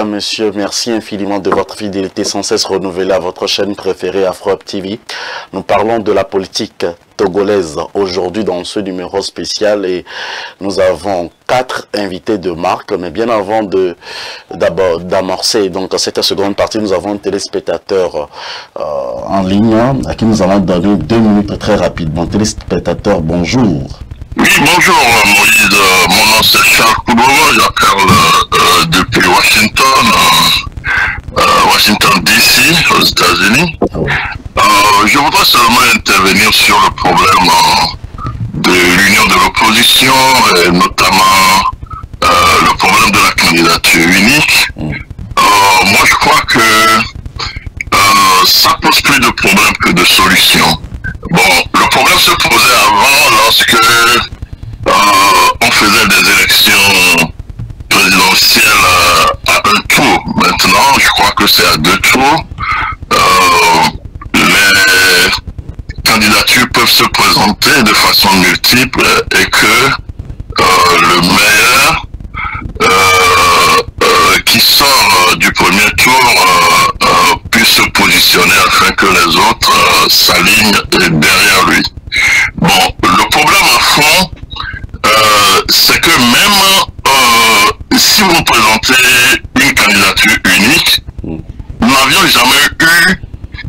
mesdames, messieurs, merci infiniment de votre fidélité sans cesse renouvelée à votre chaîne préférée Afro-Up TV. Nous parlons de la politique togolaise aujourd'hui dans ce numéro spécial et nous avons 4 invités de marque. Mais bien avant d'abord d'amorcer donc cette seconde partie, nous avons un téléspectateur en ligne à qui nous allons donner 2 minutes très rapidement. Téléspectateur, bonjour. Oui, bonjour Moïse, mon nom c'est Charles Kouboua, j'appelle depuis Washington DC, aux États-Unis. Je voudrais seulement intervenir sur le problème de l'union de l'opposition, et notamment le problème de la candidature unique. Moi je crois que ça pose plus de problèmes que de solutions. Bon, le problème se posait avant lorsque on faisait des élections présidentielles à un tour. Maintenant, je crois que c'est à 2 tours. Les candidatures peuvent se présenter de façon multiple et que le meilleur qui sort du premier tour puisse se positionner afin que les autres s'alignent derrière lui. Bon, le problème à fond, c'est que même si vous présentez une candidature unique, nous n'avions jamais eu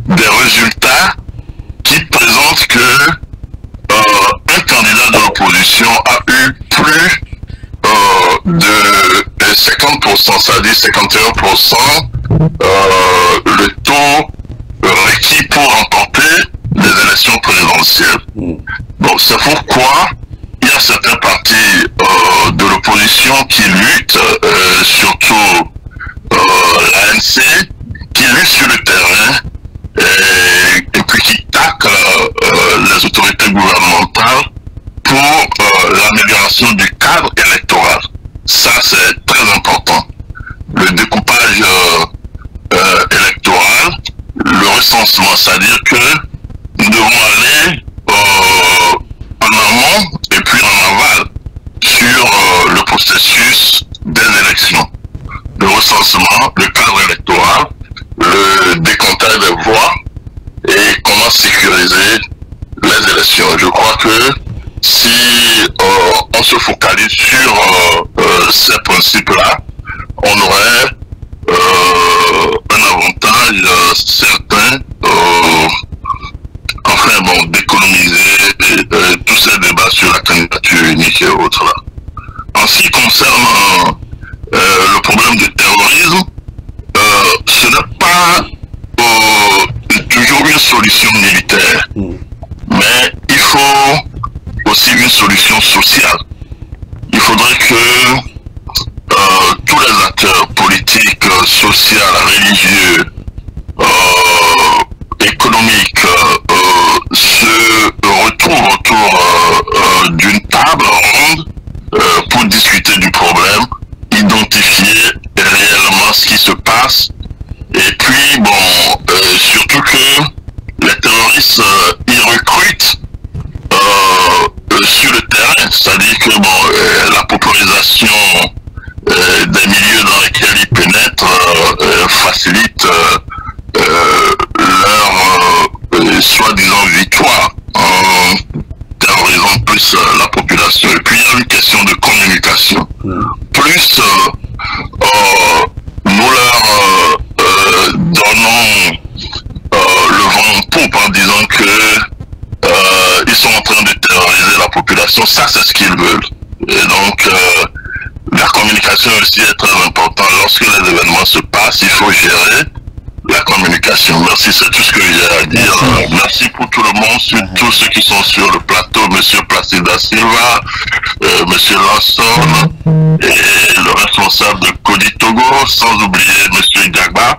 des résultats qui présentent que un candidat de l'opposition a eu plus de 50%, c'est-à-dire 51%, le taux requis pour remporter les élections présidentielles. Donc c'est pourquoi il y a certains partis de l'opposition qui luttent, surtout l'ANC, qui luttent sur le terrain et puis qui taclent les autorités gouvernementales pour l'amélioration du cadre électoral. Ça, c'est très important. Le découpage électoral, le recensement, c'est-à-dire que nous devons aller en amont et puis en aval sur le processus des élections. Le recensement, le cadre électoral, le décomptage des voix et comment sécuriser les élections. Je crois que si on se focalise sur ces principes-là, on aurait un avantage certain, enfin bon, d'économiser tous ces débats sur la candidature unique et autres là. En ce qui concerne le problème du terrorisme, ce n'est pas toujours une solution militaire, mais il faut aussi une solution sociale. Il faudrait que tous les acteurs politiques, sociaux, religieux, économiques se retrouvent autour d'une table ronde pour discuter du problème, identifier réellement ce qui se passe et puis bon, surtout que les terroristes ils recrutent sur le terrain, c'est-à-dire que bon, la popularisation des milieux dans lesquels ils pénètrent facilite leur soi-disant victoire en terrorisant plus la population. Et puis il y a une question de communication. Plus nous leur donnons le vent en poupe en disant que ils sont en train de terroriser la population, ça c'est ce qu'ils veulent. Et donc la communication aussi est très importante. Lorsque les événements se passent, il faut gérer la communication. Merci, c'est tout ce que j'ai à dire. Merci pour tout le monde, surtout ceux qui sont sur le plateau, Monsieur Placide da Silva, Monsieur Lanson et le responsable de Cody Togo, sans oublier Monsieur Gagba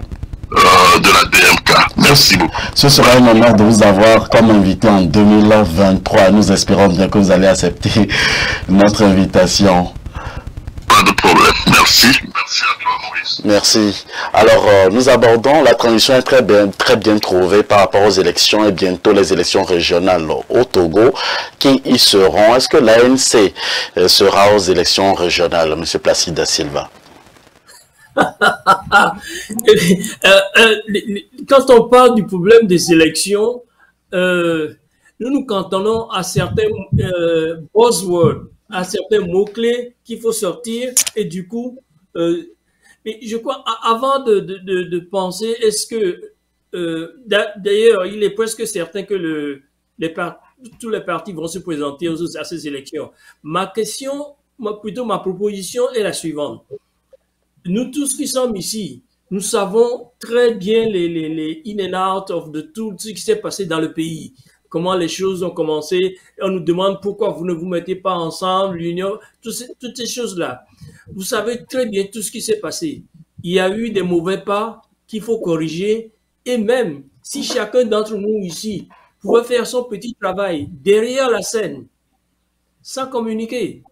de la DMK. Merci beaucoup. Ce sera un honneur de vous avoir comme invité en 2023. Nous espérons bien que vous allez accepter notre invitation. Pas de problème. Merci. Merci à toi, Maurice. Merci. Alors, nous abordons la transition est très bien trouvée par rapport aux élections et bientôt les élections régionales au Togo. Qui y seront? Est-ce que l'ANC sera aux élections régionales, Monsieur Placide da Silva? Quand on parle du problème des élections, nous nous cantonnons à certains buzzwords, à certains mots-clés qu'il faut sortir. Et du coup, mais je crois, avant de penser, est-ce que, d'ailleurs, il est presque certain que tous les partis vont se présenter à ces élections. Ma question, plutôt ma proposition est la suivante. Nous tous qui sommes ici, nous savons très bien les in and out de tout ce qui s'est passé dans le pays, comment les choses ont commencé. On nous demande pourquoi vous ne vous mettez pas ensemble, l'union, toutes ces choses-là. Vous savez très bien tout ce qui s'est passé. Il y a eu des mauvais pas qu'il faut corriger, et même si chacun d'entre nous ici pouvait faire son petit travail derrière la scène, sans communiquer.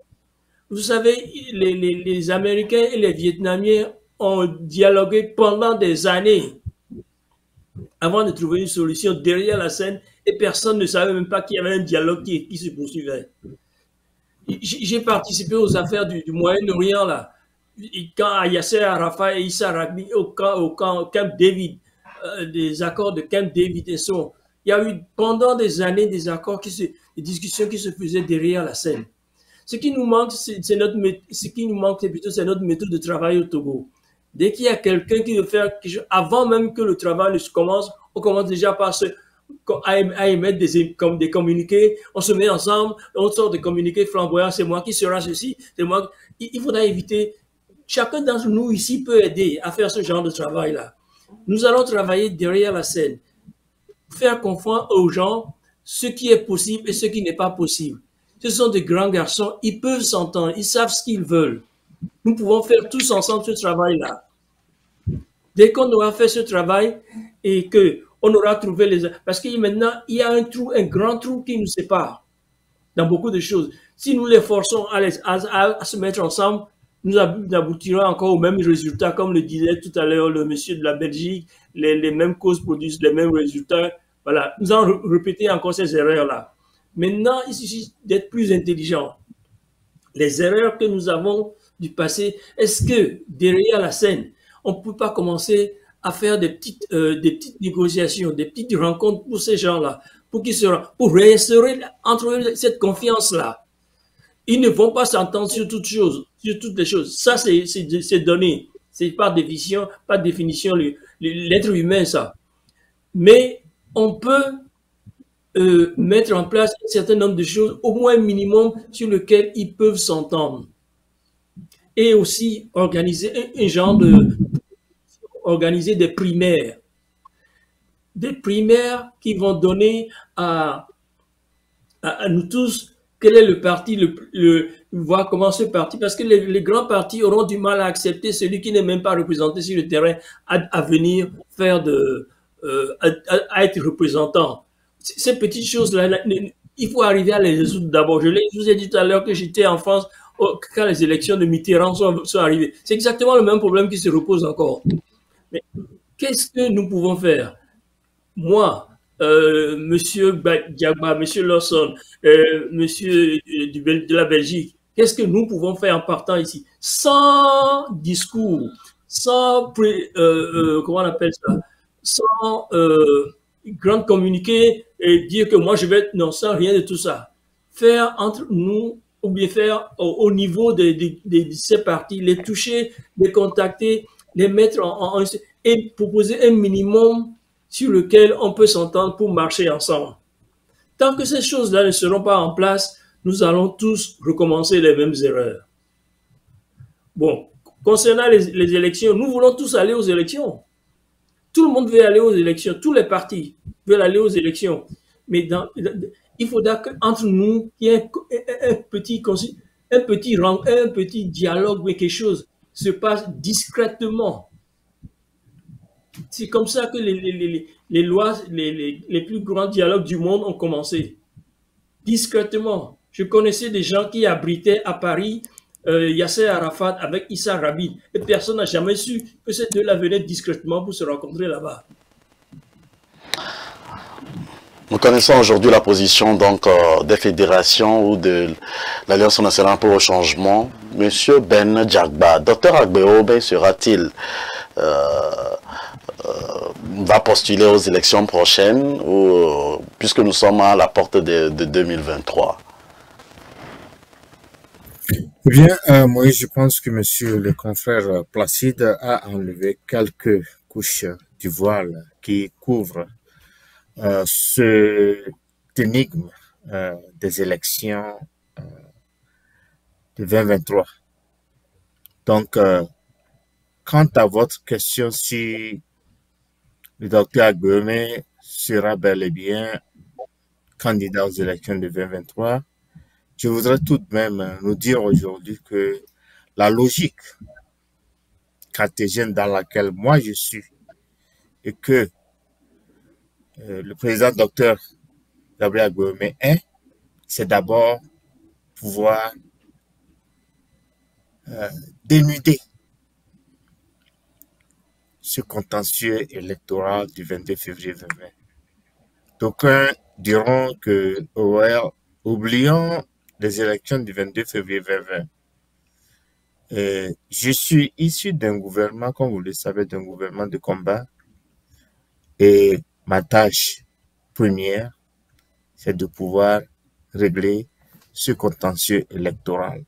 Vous savez, les Américains et les Vietnamiens ont dialogué pendant des années avant de trouver une solution derrière la scène, et personne ne savait même pas qu'il y avait un dialogue qui se poursuivait. J'ai participé aux affaires du Moyen-Orient, là, quand Yasser Arafat et Issa Rabin au Camp David, des accords de Camp David et so. Il y a eu pendant des années des accords, des discussions qui se faisaient derrière la scène. Ce qui nous manque, c'est plutôt notre méthode de travail au Togo. Dès qu'il y a quelqu'un qui veut faire quelque chose, avant même que le travail ne commence, on commence déjà à émettre des communiqués, on se met ensemble, on sort des communiqués flamboyants, c'est moi qui sera ceci, c'est moi. Il faudra éviter. Chacun d'entre nous ici peut aider à faire ce genre de travail-là. Nous allons travailler derrière la scène, faire comprendre aux gens ce qui est possible et ce qui n'est pas possible. Ce sont des grands garçons, ils peuvent s'entendre, ils savent ce qu'ils veulent. Nous pouvons faire tous ensemble ce travail-là. Dès qu'on aura fait ce travail et qu'on aura trouvé les... Parce que maintenant, il y a un grand trou qui nous sépare dans beaucoup de choses. Si nous les forçons à se mettre ensemble, nous aboutirons encore au même résultat, comme le disait tout à l'heure le monsieur de la Belgique, les mêmes causes produisent les mêmes résultats. Voilà, nous allons répéter encore ces erreurs-là. Maintenant, il suffit d'être plus intelligent. Les erreurs que nous avons du passé, est-ce que derrière la scène, on ne peut pas commencer à faire des petites négociations, des petites rencontres pour ces gens-là, pour réinstaurer entre eux cette confiance-là. Ils ne vont pas s'entendre sur toutes les choses. Ça, c'est donné. C'est par définition l'être humain, ça. Mais on peut mettre en place un certain nombre de choses, au moins un minimum, sur lesquelles ils peuvent s'entendre. Et aussi organiser organiser des primaires. Des primaires qui vont donner à nous tous quel est le parti, voir comment ce parti, parce que les grands partis auront du mal à accepter celui qui n'est même pas représenté sur le terrain à venir faire à être représentant. Ces petites choses-là, il faut arriver à les résoudre d'abord. Je vous ai dit tout à l'heure que j'étais en France quand les élections de Mitterrand sont arrivées. C'est exactement le même problème qui se repose encore. Mais qu'est-ce que nous pouvons faire? Moi, Monsieur Diagba, Monsieur Lawson, Monsieur de la Belgique, qu'est-ce que nous pouvons faire en partant ici? Sans discours, sans, comment on appelle ça? Sans grand communiqué et dire que moi je vais être, non, sans rien de tout ça. Faire entre nous, ou bien faire au niveau de ces partis, les toucher, les contacter, les mettre et proposer un minimum sur lequel on peut s'entendre pour marcher ensemble. Tant que ces choses-là ne seront pas en place, nous allons tous recommencer les mêmes erreurs. Bon, concernant les élections, nous voulons tous aller aux élections. Tout le monde veut aller aux élections, tous les partis veulent aller aux élections. Mais il faudra qu'entre nous, il y ait un petit dialogue, mais quelque chose se passe discrètement. C'est comme ça que les lois, les plus grands dialogues du monde ont commencé. Discrètement. Je connaissais des gens qui abritaient à Paris Yasser Arafat avec Issa Rabin. Et personne n'a jamais su que ces deux-là venaient discrètement pour se rencontrer là-bas. Nous connaissons aujourd'hui la position donc des fédérations ou de l'Alliance nationale pour le changement. Monsieur Ben Djagba, Dr Agbeobe sera-t-il va postuler aux élections prochaines ou puisque nous sommes à la porte de 2023? Eh bien, moi je pense que monsieur le confrère Placide a enlevé quelques couches du voile qui couvrent cette énigme des élections de 2023. Donc, quant à votre question, si le docteur Agbeobe sera bel et bien candidat aux élections de 2023, je voudrais tout de même nous dire aujourd'hui que la logique cartésienne dans laquelle moi je suis et que le président docteur Gabriel Agbeobe est, c'est d'abord pouvoir dénuder ce contentieux électoral du 22 février 2020. D'aucuns diront que, oublions les élections du 22 février 2020. Je suis issu d'un gouvernement, comme vous le savez, d'un gouvernement de combat. Et ma tâche première, c'est de pouvoir régler ce contentieux électoral.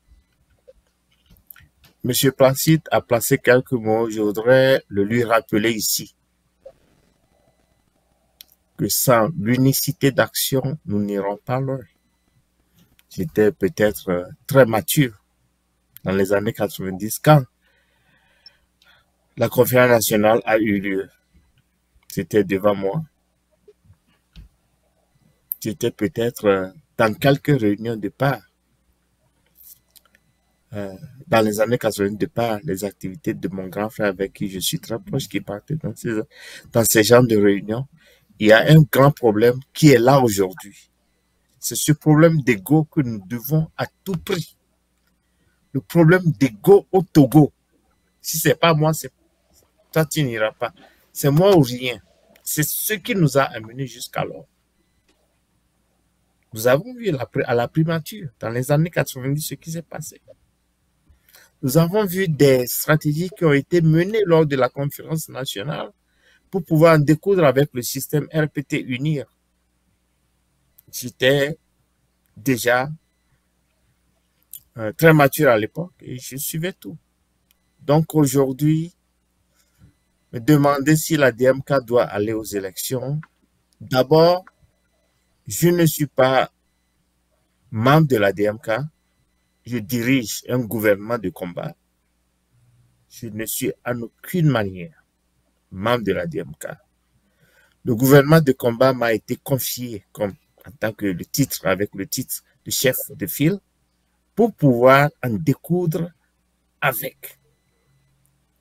Monsieur Placide a placé quelques mots, je voudrais le lui rappeler ici. Que sans l'unicité d'action, nous n'irons pas loin. J'étais peut-être très mature dans les années 90 quand la conférence nationale a eu lieu. C'était devant moi. J'étais peut-être dans quelques réunions de part. Dans les années 90 de part, les activités de mon grand frère avec qui je suis très proche, qui partait dans ces genres de réunions. Il y a un grand problème qui est là aujourd'hui. C'est ce problème d'ego que nous devons à tout prix. Le problème d'ego au Togo. Si c'est pas moi, toi tu n'iras pas. C'est moi ou rien. C'est ce qui nous a amenés jusqu'alors. Nous avons vu à la primature, dans les années 90, ce qui s'est passé. Nous avons vu des stratégies qui ont été menées lors de la conférence nationale pour pouvoir en découdre avec le système RPT UNIR. J'étais déjà très mature à l'époque et je suivais tout. Donc aujourd'hui, me demander si la DMK doit aller aux élections. D'abord, je ne suis pas membre de la DMK. Je dirige un gouvernement de combat. Je ne suis en aucune manière membre de la DMK. Le gouvernement de combat m'a été confié comme en tant que avec le titre de chef de file pour pouvoir en découdre avec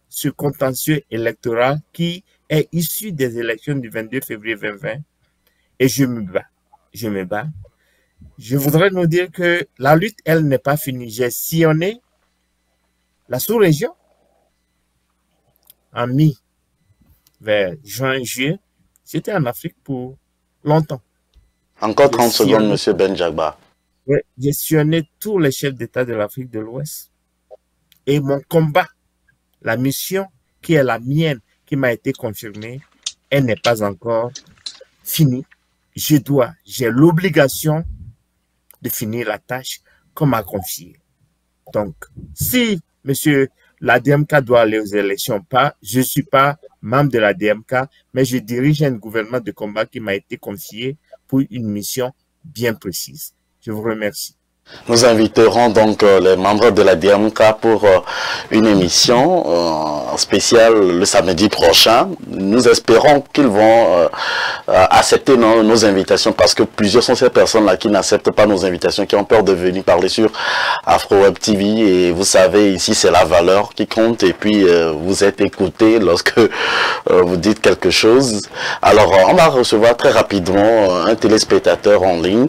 ce contentieux électoral qui est issu des élections du 22 février 2020 et je me bats. Je me bats. Je voudrais nous dire que la lutte, elle, n'est pas finie. J'ai sillonné la sous-région en vers juin, juillet. J'étais en Afrique pour longtemps. Encore 30 secondes, monsieur Ben Djagba. Oui, j'ai sillonné tous les chefs d'État de l'Afrique de l'Ouest. Et mon combat, la mission qui est la mienne, qui m'a été confirmée, elle n'est pas encore finie. J'ai l'obligation de finir la tâche qu'on m'a confiée. Donc, si monsieur la DMK doit aller aux élections, je ne suis pas membre de la DMK, mais je dirige un gouvernement de combat qui m'a été confié pour une mission bien précise. Je vous remercie. Nous inviterons donc les membres de la DMK pour une émission spéciale le samedi prochain. Nous espérons qu'ils vont accepter nos invitations parce que plusieurs sont ces personnes-là qui n'acceptent pas nos invitations, qui ont peur de venir parler sur AfroWeb TV. Et vous savez, ici, c'est la valeur qui compte et puis vous êtes écoutés lorsque vous dites quelque chose. Alors, on va recevoir très rapidement un téléspectateur en ligne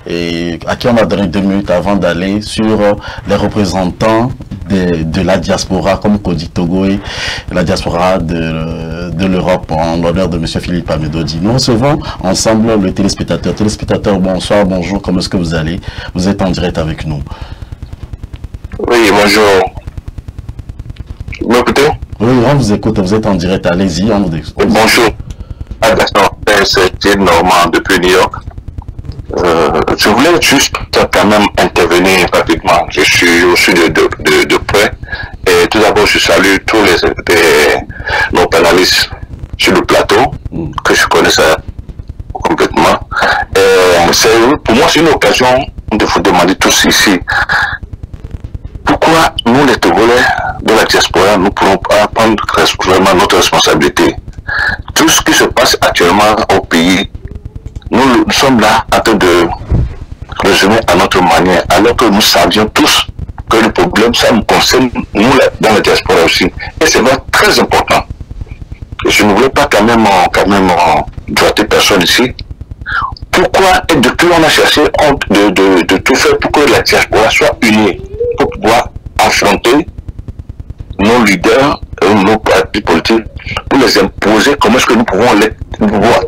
et à qui on va donner 2 minutes minutes avant d'aller sur les représentants de la diaspora, comme Kodi Togo et la diaspora de l'Europe, en l'honneur de M. Philippe Amedodi. Nous recevons ensemble le téléspectateur. Téléspectateur, bonsoir, bonjour, comment est-ce que vous allez? Vous êtes en direct avec nous. Oui, bonjour. Vous m'écoutez? Oui, on vous écoute, vous êtes en direct, allez-y, on vous écoute. Bonjour. C'est Normand depuis New York. Je voulais juste quand même intervenir rapidement. Je suis aussi de près. Et tout d'abord, je salue tous nos panélistes sur le plateau, que je connaissais complètement. Pour moi, c'est une occasion de vous demander tous ici, pourquoi nous, les Togolais de la diaspora, nous ne pourrons pas prendre vraiment notre responsabilité. Tout ce qui se passe actuellement au pays, nous sommes là en train de résumer à notre manière, alors que nous savions tous que le problème, ça nous concerne, nous, dans la diaspora aussi. Et c'est vraiment très important. Et je ne voulais pas quand même droiter personne ici. Pourquoi et depuis on a cherché de tout faire pour que la diaspora soit unie, pour pouvoir affronter nos leaders, nos partis politiques, pour les imposer comment est-ce que nous pouvons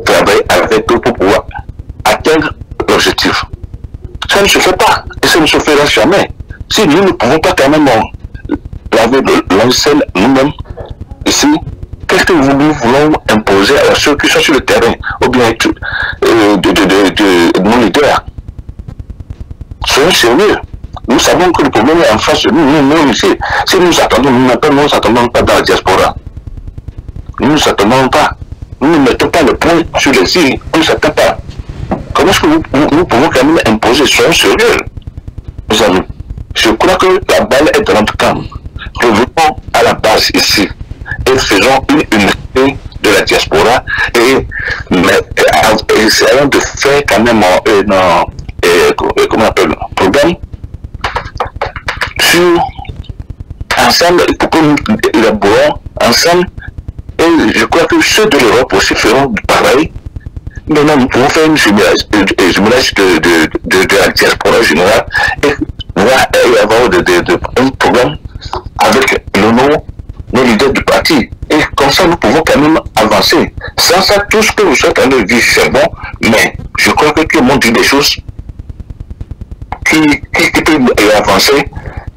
travailler avec eux pour pouvoir atteindre l'objectif. Ça ne se fait pas, et ça ne se fera jamais. Si nous ne pouvons pas quand même laver le linceul nous-mêmes, ici, qu'est-ce que nous voulons imposer à ceux qui sont sur le terrain, ou bien de nos leaders? Soyons sérieux. Nous savons que le problème est en face de nous, nous ici. Si nous attendons, nous n'attendons pas dans la diaspora. Nous ne nous attendons pas. Nous ne mettons pas le point sur les îles. On ne s'attend pas. Comment est-ce que nous pouvons quand même imposer? Soyons sérieux, mes amis. Je crois que la balle est dans notre camp. Revenons à la base ici et faisons une unité de la diaspora et essayons de faire quand même comment on appelle, programme sur ensemble pour que nous élaborons ensemble, et je crois que ceux de l'Europe aussi feront pareil. Maintenant, nous pouvons faire une jumelage de la diaspora générale et avoir un programme avec nos leaders du parti. Et comme ça, nous pouvons quand même avancer. Sans ça, tout ce que vous êtes en train de vivre, c'est bon, mais je crois que tout le monde dit des choses qui peuvent avancer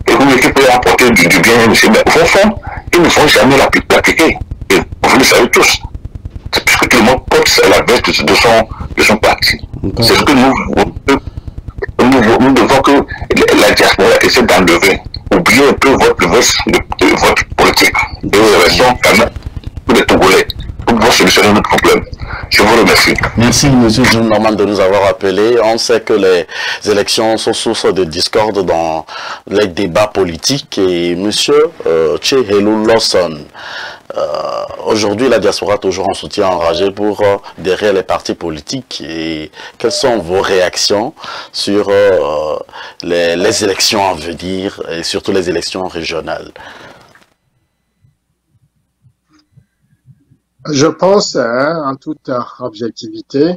et qui peuvent apporter du bien, mais au fond, ils ne vont jamais l'appliquer. Et vous le savez tous. C'est puisque tout le monde porte la veste de son parti. C'est ce que nous devons que la diaspora essaie d'enlever. Oubliez un peu votre politique. Et restons quand même pour les Togolais pour pouvoir solutionner nos problèmes. Je vous remercie. Merci, M. Jim Norman, de nous avoir appelés. On sait que les élections sont source de discorde dans les débats politiques. Et M. Tchehelou Lawson, aujourd'hui, la diaspora toujours en soutien enragé pour derrière les partis politiques. Et quelles sont vos réactions sur les élections à venir et surtout les élections régionales? Je pense, en toute objectivité,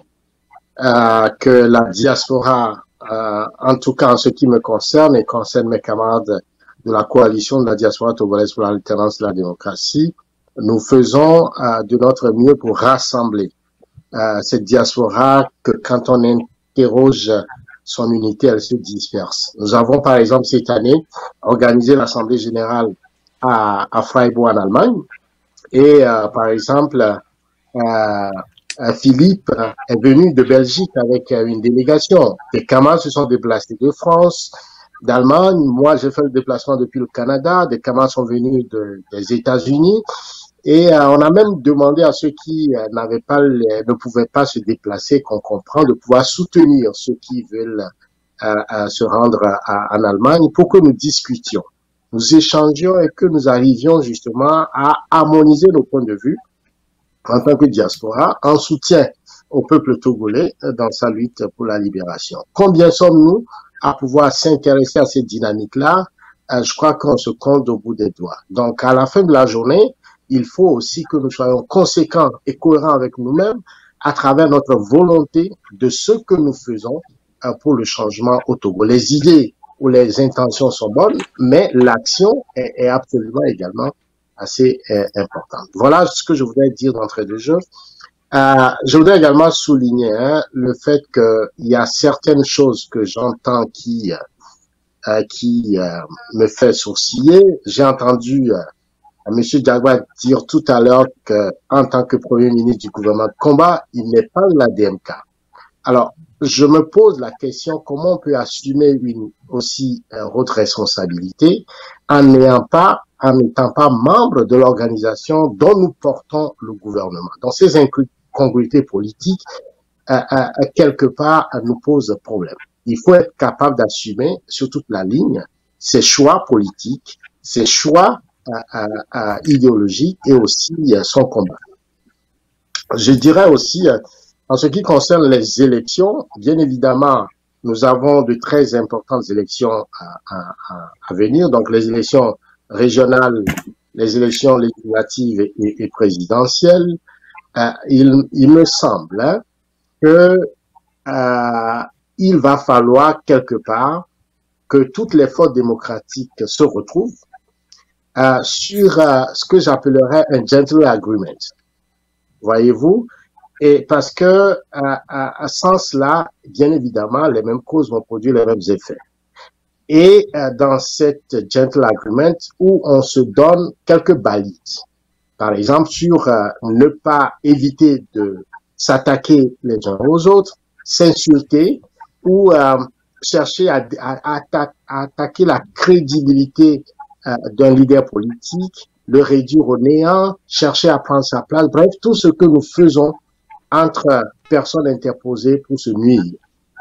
que la diaspora, en tout cas en ce qui me concerne et concerne mes camarades de la coalition de la diaspora togolaise pour l'alternance de la démocratie, nous faisons de notre mieux pour rassembler cette diaspora que quand on interroge son unité, elle se disperse. Nous avons par exemple cette année organisé l'Assemblée générale à Freiburg en Allemagne. Et par exemple, Philippe est venu de Belgique avec une délégation. Des camarades se sont déplacés de France, d'Allemagne. Moi, j'ai fait le déplacement depuis le Canada. Des camarades sont venus des États-Unis. Et on a même demandé à ceux qui ne pouvaient pas se déplacer, qu'on comprend, de pouvoir soutenir ceux qui veulent se rendre en Allemagne pour que nous discutions. Nous échangions et que nous arrivions justement à harmoniser nos points de vue en tant que diaspora, en soutien au peuple togolais dans sa lutte pour la libération. Combien sommes-nous à pouvoir s'intéresser à cette dynamique-là? Je crois qu'on se compte au bout des doigts. Donc, à la fin de la journée, il faut aussi que nous soyons conséquents et cohérents avec nous-mêmes à travers notre volonté de ce que nous faisons pour le changement au Togo. Les idées où les intentions sont bonnes, mais l'action est absolument également assez importante. Voilà ce que je voudrais dire d'entrée de jeu. Je voudrais également souligner le fait qu'il y a certaines choses que j'entends qui me fait sourciller. J'ai entendu M. Diagba dire tout à l'heure qu'en tant que Premier ministre du gouvernement de combat, il n'est pas de la DMK. Alors, je me pose la question, comment on peut assumer une aussi haute responsabilité en n'étant pas membre de l'organisation dont nous portons le gouvernement. Donc, ces incongruités politiques, quelque part, nous posent problème. Il faut être capable d'assumer sur toute la ligne ses choix politiques, ses choix idéologiques et aussi son combat. Je dirais aussi, en ce qui concerne les élections, bien évidemment, nous avons de très importantes élections à venir, donc les élections régionales, les élections législatives et présidentielles. Il me semble que il va falloir quelque part que toutes les forces démocratiques se retrouvent sur ce que j'appellerais un gentle agreement. Voyez-vous? Et parce que sans cela, bien évidemment, les mêmes causes vont produire les mêmes effets. Et dans cette gentle agreement où on se donne quelques balises, par exemple sur ne pas éviter de s'attaquer les uns aux autres, s'insulter ou chercher à attaquer la crédibilité d'un leader politique, le réduire au néant, chercher à prendre sa place, bref, tout ce que nous faisons entre personnes interposées pour se nuire.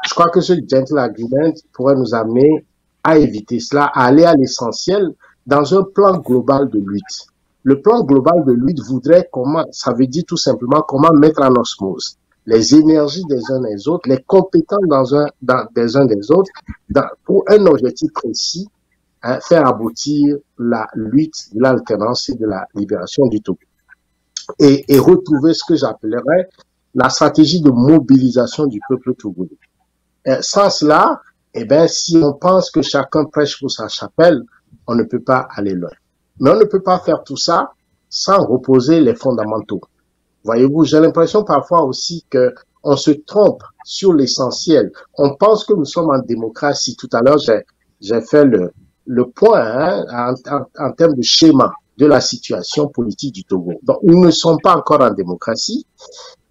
Je crois que ce gentle agreement pourrait nous amener à éviter cela, à aller à l'essentiel dans un plan global de lutte. Le plan global de lutte voudrait ça veut dire tout simplement comment mettre en osmose les énergies des uns des autres, les compétences des uns des autres, pour un objectif précis, faire aboutir la lutte de l'alternance et de la libération du Togo. Et retrouver ce que j'appellerais la stratégie de mobilisation du peuple togolais. Sans cela, si on pense que chacun prêche pour sa chapelle, on ne peut pas aller loin. Mais on ne peut pas faire tout ça sans reposer les fondamentaux. Voyez-vous, j'ai l'impression parfois aussi que on se trompe sur l'essentiel. On pense que nous sommes en démocratie. Tout à l'heure, j'ai fait le point en termes de schéma de la situation politique du Togo. Donc, nous ne sommes pas encore en démocratie.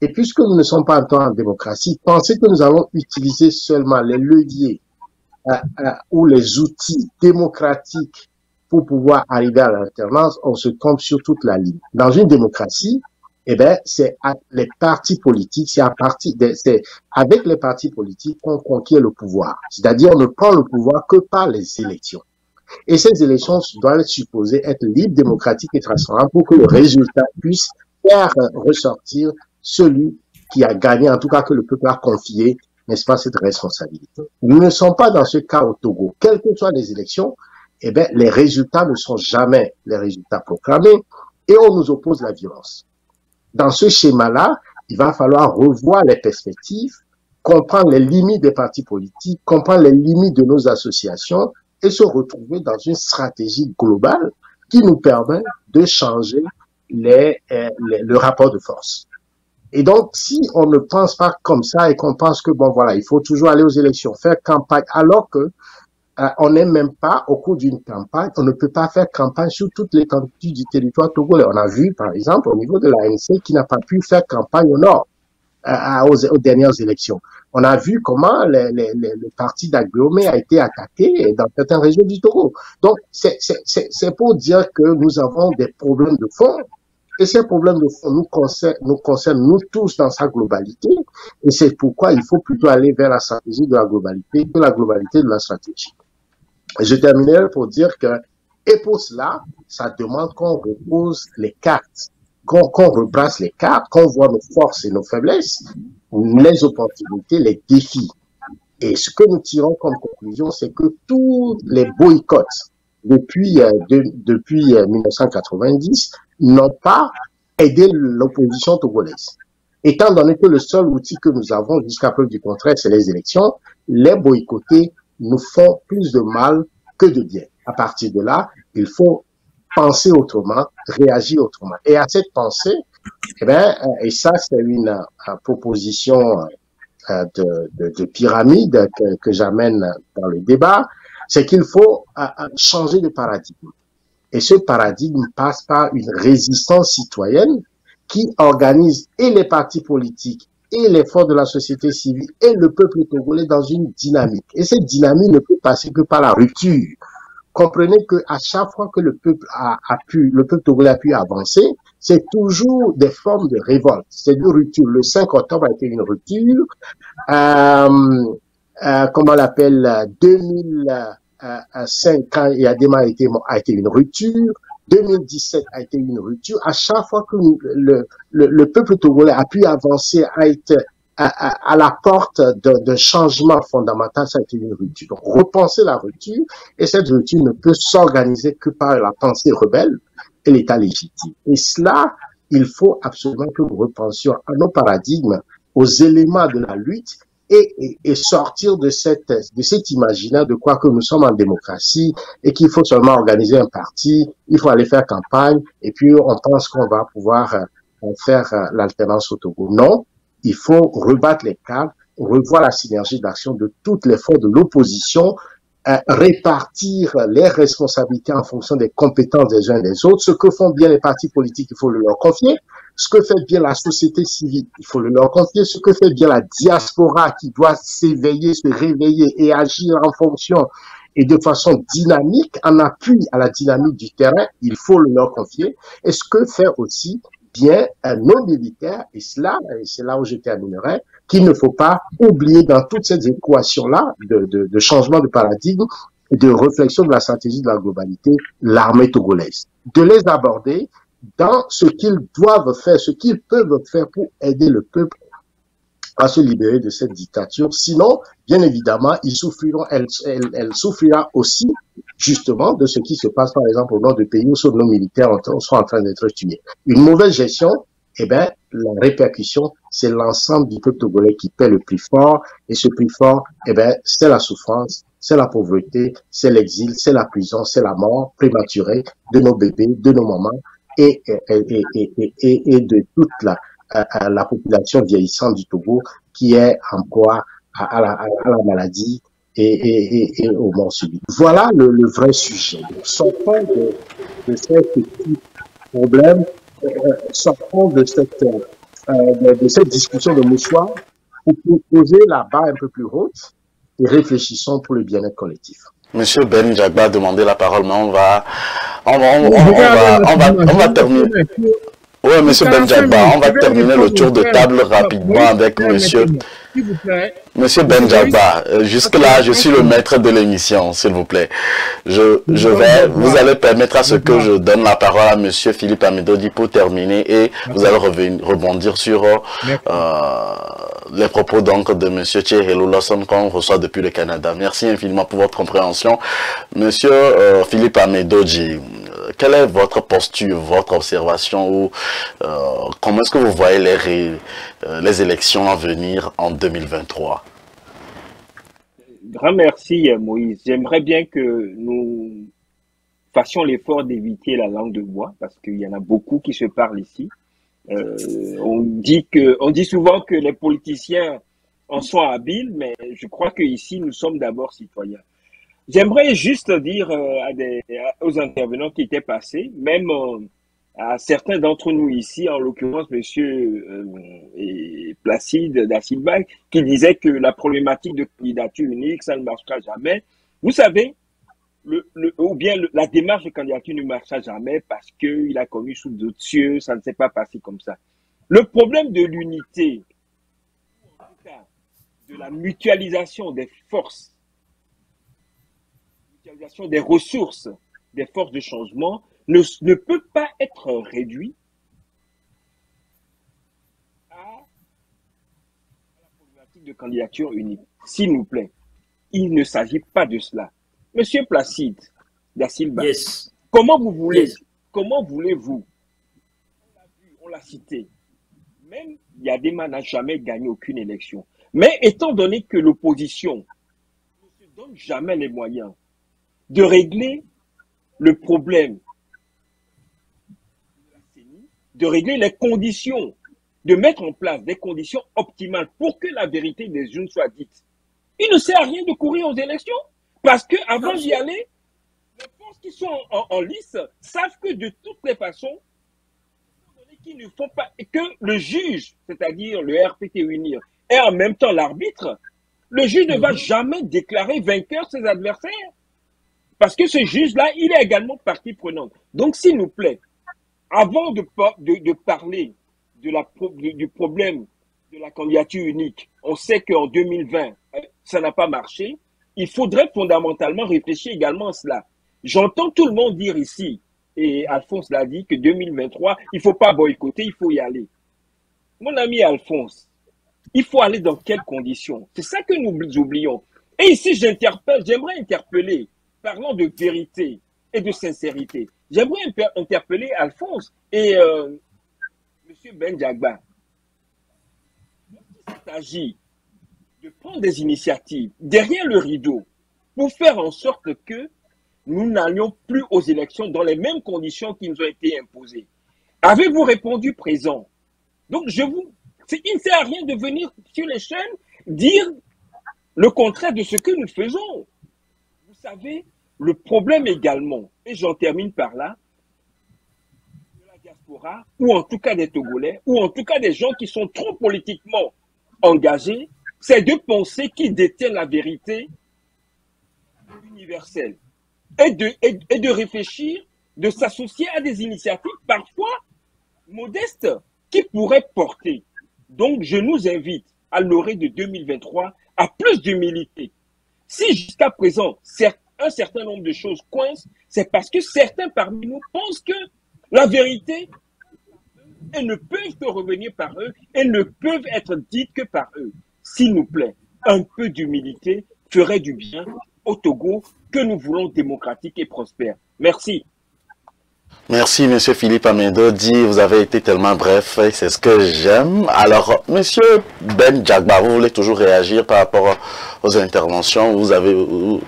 Et puisque nous ne sommes pas encore en démocratie, pensez que nous allons utiliser seulement les leviers ou les outils démocratiques pour pouvoir arriver à l'alternance, on se trompe sur toute la ligne. Dans une démocratie, c'est les partis politiques, c'est avec les partis politiques qu'on conquiert le pouvoir. C'est-à-dire, on ne prend le pouvoir que par les élections. Et ces élections doivent être supposées être libres, démocratiques et transparentes pour que le résultat puisse faire ressortir celui qui a gagné, en tout cas que le peuple a confié, n'est-ce pas, cette responsabilité. Nous ne sommes pas dans ce cas au Togo. Quelles que soient les élections, les résultats ne sont jamais les résultats proclamés et on nous oppose la violence. Dans ce schéma-là, il va falloir revoir les perspectives, comprendre les limites des partis politiques, comprendre les limites de nos associations et se retrouver dans une stratégie globale qui nous permet de changer le rapport de force. Et donc, si on ne pense pas comme ça et qu'on pense que, bon, voilà, il faut toujours aller aux élections, faire campagne, alors que on n'est même pas au cours d'une campagne, on ne peut pas faire campagne sur toute l'étendue du territoire togolais. On a vu, par exemple, au niveau de l'ANC, qui n'a pas pu faire campagne au nord aux dernières élections. On a vu comment le parti d'Aglomé a été attaqué dans certaines régions du Togo. Donc, c'est pour dire que nous avons des problèmes de fond. Et ces problèmes de fond nous concernent nous tous dans sa globalité. Et c'est pourquoi il faut plutôt aller vers la stratégie de la globalité que la globalité de la stratégie. Je terminerai pour dire que, et pour cela, ça demande qu'on repose les cartes, qu'on rebrasse les cartes, qu'on voit nos forces et nos faiblesses, les opportunités, les défis. Et ce que nous tirons comme conclusion, c'est que tous les boycotts depuis 1990 n'ont pas aidé l'opposition togolaise. Étant donné que le seul outil que nous avons jusqu'à preuve du contraire, c'est les élections, les boycotter nous font plus de mal que de bien. À partir de là, il faut penser autrement, réagir autrement. Et à cette pensée, eh bien, et ça, c'est une proposition de pyramide que j'amène dans le débat, c'est qu'il faut changer de paradigme. Et ce paradigme passe par une résistance citoyenne qui organise et les partis politiques et les forces de la société civile et le peuple togolais dans une dynamique. Et cette dynamique ne peut passer que par la rupture. Comprenez que à chaque fois que le peuple le peuple togolais a pu avancer, c'est toujours des formes de révolte, c'est de rupture. Le 5 octobre a été une rupture. Comment on l'appelle, 2005, quand Yadema a été une rupture. 2017 a été une rupture. À chaque fois que le peuple togolais a pu avancer, a été à la porte d'un changement fondamental, ça a été une rupture. Donc, repenser la rupture, et cette rupture ne peut s'organiser que par la pensée rebelle et l'État légitime. Et cela, il faut absolument que nous repensions à nos paradigmes, aux éléments de la lutte, et sortir de cet imaginaire de quoi que nous sommes en démocratie et qu'il faut seulement organiser un parti, il faut aller faire campagne et puis on pense qu'on va pouvoir faire l'alternance au Togo. Non, il faut rebattre les cartes, revoir la synergie d'action de toutes les forces de l'opposition, répartir les responsabilités en fonction des compétences des uns et des autres. Ce que font bien les partis politiques, il faut le leur confier. Ce que fait bien la société civile, il faut le leur confier. Ce que fait bien la diaspora qui doit s'éveiller, se réveiller et agir en fonction et de façon dynamique, en appui à la dynamique du terrain, il faut le leur confier. Et ce que fait aussi bien nos militaires, et c'est là où je terminerai, qu'il ne faut pas oublier dans toutes ces équations-là de changement de paradigme, de réflexion de la stratégie de la globalité, l'armée togolaise. De les aborder dans ce qu'ils doivent faire, ce qu'ils peuvent faire pour aider le peuple à se libérer de cette dictature. Sinon, bien évidemment, elle souffrira aussi justement de ce qui se passe, par exemple, au nord du pays où nos militaires sont en train d'être tués. Une mauvaise gestion, eh bien, la répercussion, c'est l'ensemble du peuple togolais qui paie le prix fort. Et ce prix fort, eh bien, c'est la souffrance, c'est la pauvreté, c'est l'exil, c'est la prison, c'est la mort prématurée de nos bébés, de nos mamans et de toute la population vieillissante du Togo qui est en proie à la maladie et aux morts subites. Voilà le vrai sujet. Sortons de ces petits problèmes, sortons de cette discussion de mouchoir pour poser la barre un peu plus haute et réfléchissons pour le bien-être collectif. Monsieur Ben Jagba a demandé la parole, mais on va terminer. Oui, monsieur Ben Jagba, on va terminer le tour de table rapidement avec monsieur. Monsieur Ben Jagba, jusque-là, je suis le maître de l'émission, s'il vous plaît. Vous allez permettre à ce que je donne la parole à monsieur Philippe Amedodi pour terminer et vous allez rebondir sur les propos donc de monsieur Thierry Lawson qu'on reçoit depuis le Canada. Merci infiniment pour votre compréhension. Monsieur Philippe Amedodi, quelle est votre posture, votre observation ou comment est-ce que vous voyez les élections à venir en 2023? Grand merci Moïse. J'aimerais bien que nous fassions l'effort d'éviter la langue de bois parce qu'il y en a beaucoup qui se parlent ici. On dit souvent que les politiciens en sont habiles, mais je crois qu'ici nous sommes d'abord citoyens. J'aimerais juste dire aux intervenants qui étaient passés, même à certains d'entre nous ici, en l'occurrence monsieur Placide Da Silva, qui disait que la problématique de candidature unique, ça ne marchera jamais. Vous savez, la démarche de candidature ne marchera jamais parce qu'il a connu sous d'autres cieux, ça ne s'est pas passé comme ça. Le problème de l'unité, de la mutualisation des forces, des ressources des forces de changement ne peut pas être réduit à la problématique de candidature unique. S'il vous plaît, il ne s'agit pas de cela. Monsieur Placide Da Silva, yes. Comment voulez-vous, on l'a cité, même Yadema n'a jamais gagné aucune élection, mais étant donné que l'opposition ne se donne jamais les moyens de régler le problème, de régler les conditions, de mettre en place des conditions optimales pour que la vérité des urnes soit dite. Il ne sert à rien de courir aux élections parce qu'avant d'y aller, les forces qui sont en lice savent que de toutes les façons, qu'ils ne font pas, que le juge, c'est-à-dire le RPT Unir, et en même temps l'arbitre, le juge ne va jamais déclarer vainqueur ses adversaires. Parce que ce juge-là, il est également partie prenante. Donc, s'il nous plaît, avant de parler du problème de la candidature unique, on sait qu'en 2020, ça n'a pas marché, il faudrait fondamentalement réfléchir également à cela. J'entends tout le monde dire ici, et Alphonse l'a dit, que 2023, il ne faut pas boycotter, il faut y aller. Mon ami Alphonse, il faut aller dans quelles conditions? C'est ça que nous oublions. Et ici, j'aimerais interpeller, parlant de vérité et de sincérité, j'aimerais interpeller Alphonse et M. Ben Diagba. Il s'agit de prendre des initiatives derrière le rideau pour faire en sorte que nous n'allions plus aux élections dans les mêmes conditions qui nous ont été imposées. Avez-vous répondu présent? Donc, il ne sert à rien de venir sur les chaînes dire le contraire de ce que nous faisons. Vous savez, le problème également, et j'en termine par là, de la diaspora, ou en tout cas des Togolais, ou en tout cas des gens qui sont trop politiquement engagés, c'est de penser qu'ils détiennent la vérité universelle. Et de réfléchir, de s'associer à des initiatives parfois modestes qui pourraient porter. Donc, je nous invite à l'orée de 2023 à plus d'humilité. Si jusqu'à présent, un certain nombre de choses coincent, c'est parce que certains parmi nous pensent que la vérité, elles ne peuvent que revenir par eux, elles ne peuvent être dites que par eux. S'il nous plaît, un peu d'humilité ferait du bien au Togo que nous voulons démocratique et prospère. Merci. Merci, Monsieur Philippe Amendo. Vous avez été tellement bref, c'est ce que j'aime. Alors, Monsieur Ben Diagba, vous voulez toujours réagir par rapport aux interventions. Vous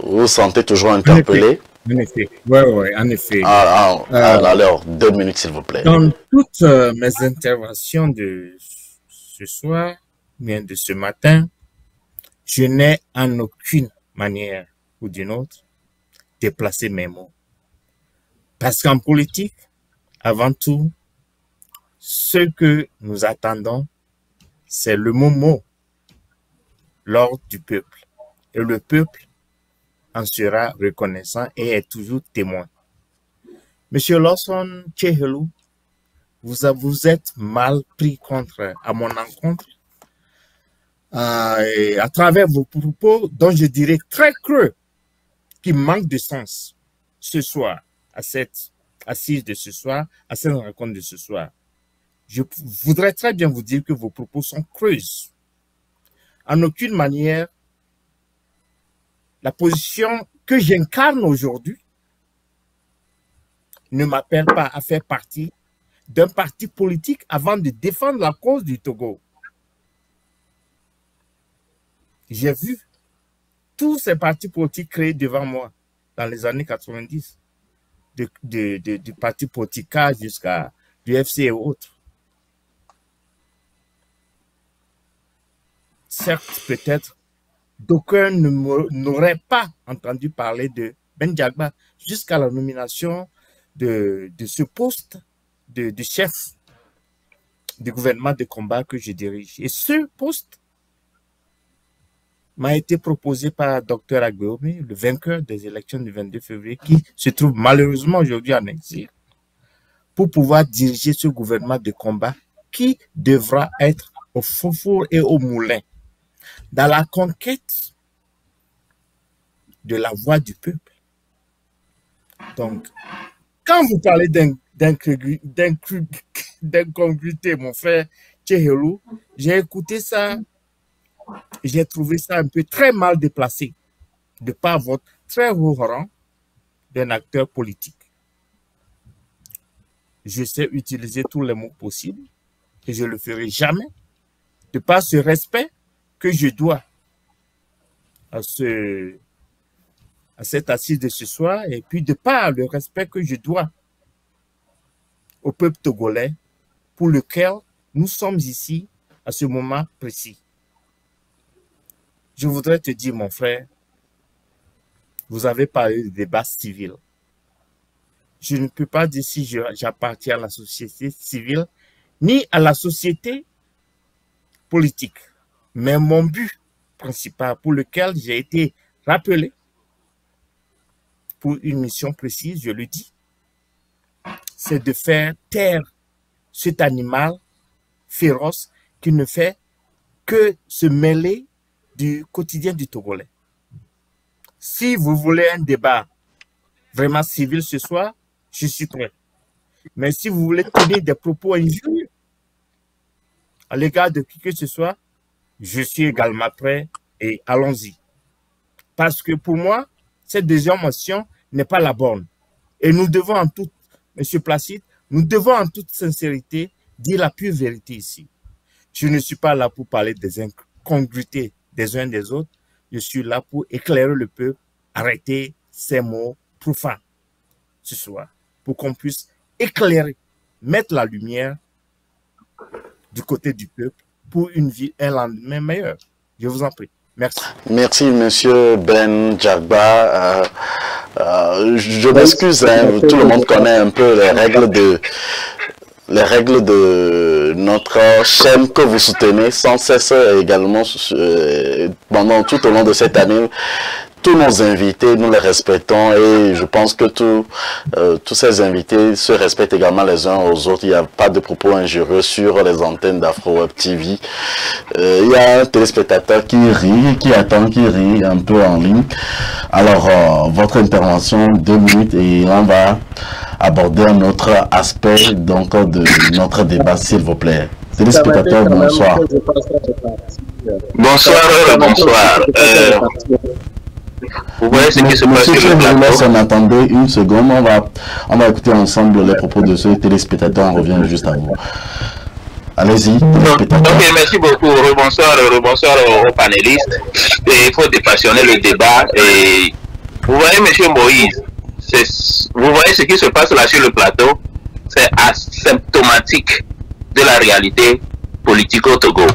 vous sentez toujours interpellé? En effet, oui, en effet. Alors, 2 minutes, s'il vous plaît. Dans toutes mes interventions de ce soir, bien de ce matin, je n'ai en aucune manière ou d'une autre déplacé mes mots. Parce qu'en politique, avant tout, ce que nous attendons, c'est le mot l'ordre du peuple. Et le peuple en sera reconnaissant et est toujours témoin. Monsieur Lawson Tchehelou, vous êtes mal pris à mon encontre et à travers vos propos dont je dirais très creux, qui manquent de sens ce soir, à cette assise de ce soir, à cette rencontre de ce soir. Je voudrais très bien vous dire que vos propos sont creuses. En aucune manière, la position que j'incarne aujourd'hui ne m'appelle pas à faire partie d'un parti politique avant de défendre la cause du Togo. J'ai vu tous ces partis politiques créés devant moi dans les années 90, du parti politique jusqu'à l'UFC et autres. Certes, peut-être, d'aucuns n'auraient pas entendu parler de Ben Diagba jusqu'à la nomination de ce poste de chef du gouvernement de combat que je dirige. Et ce poste m'a été proposé par Dr Agbeomi, le vainqueur des élections du 22 février, qui se trouve malheureusement aujourd'hui en exil, pour pouvoir diriger ce gouvernement de combat qui devra être au four et au moulin dans la conquête de la voix du peuple. Donc, quand vous parlez d'incongruité, mon frère Tchehelou, j'ai écouté ça, j'ai trouvé ça un peu très mal déplacé de par votre très haut rang d'un acteur politique. Je sais utiliser tous les mots possibles et je ne le ferai jamais de par ce respect que je dois à cette assise de ce soir, et puis de par le respect que je dois au peuple togolais, pour lequel nous sommes ici à ce moment précis. Je voudrais te dire, mon frère, vous avez parlé de débat civil. Je ne peux pas dire si j'appartiens à la société civile, ni à la société politique. Mais mon but principal pour lequel j'ai été rappelé pour une mission précise, je le dis, c'est de faire taire cet animal féroce qui ne fait que se mêler du quotidien du Togolais. Si vous voulez un débat vraiment civil ce soir, je suis prêt. Mais si vous voulez tenir des propos injurieux à l'égard de qui que ce soit, je suis également prêt et allons-y. Parce que pour moi, cette deuxième motion n'est pas la bonne. Et nous devons en toute, M. Placide, nous devons en toute sincérité dire la pure vérité ici. Je ne suis pas là pour parler des incongruités des uns des autres. Je suis là pour éclairer le peuple, arrêter ces mots profanes ce soir, pour qu'on puisse éclairer, mettre la lumière du côté du peuple pour une vie, un lendemain meilleur. Je vous en prie. Merci. Merci, monsieur Ben Djagba. Je m'excuse, hein, tout le monde connaît un peu les règles de notre chaîne que vous soutenez sans cesse également pendant tout au long de cette année. Tous nos invités, nous les respectons et je pense que tous ces invités se respectent également les uns aux autres. Il n'y a pas de propos injurieux sur les antennes d'Afro Web TV. Il y a un téléspectateur qui rit, qui attend, qui rit un peu en ligne. Alors, votre intervention, 2 minutes et on va aborder un autre aspect donc de notre débat, s'il vous plaît. Téléspectateur, bonsoir. Bonsoir, bonsoir. Vous voyez ce qui se passe sur le plateau. On attendait une seconde, on va écouter ensemble les propos de ce téléspectateur, on revient juste à vous. Allez-y, téléspectateur. Ok, merci beaucoup. Rebonsoir aux panélistes. Et il faut dépassionner le débat. Et vous voyez, monsieur Moïse, vous voyez ce qui se passe là sur le plateau, c'est asymptomatique de la réalité politique au Togo.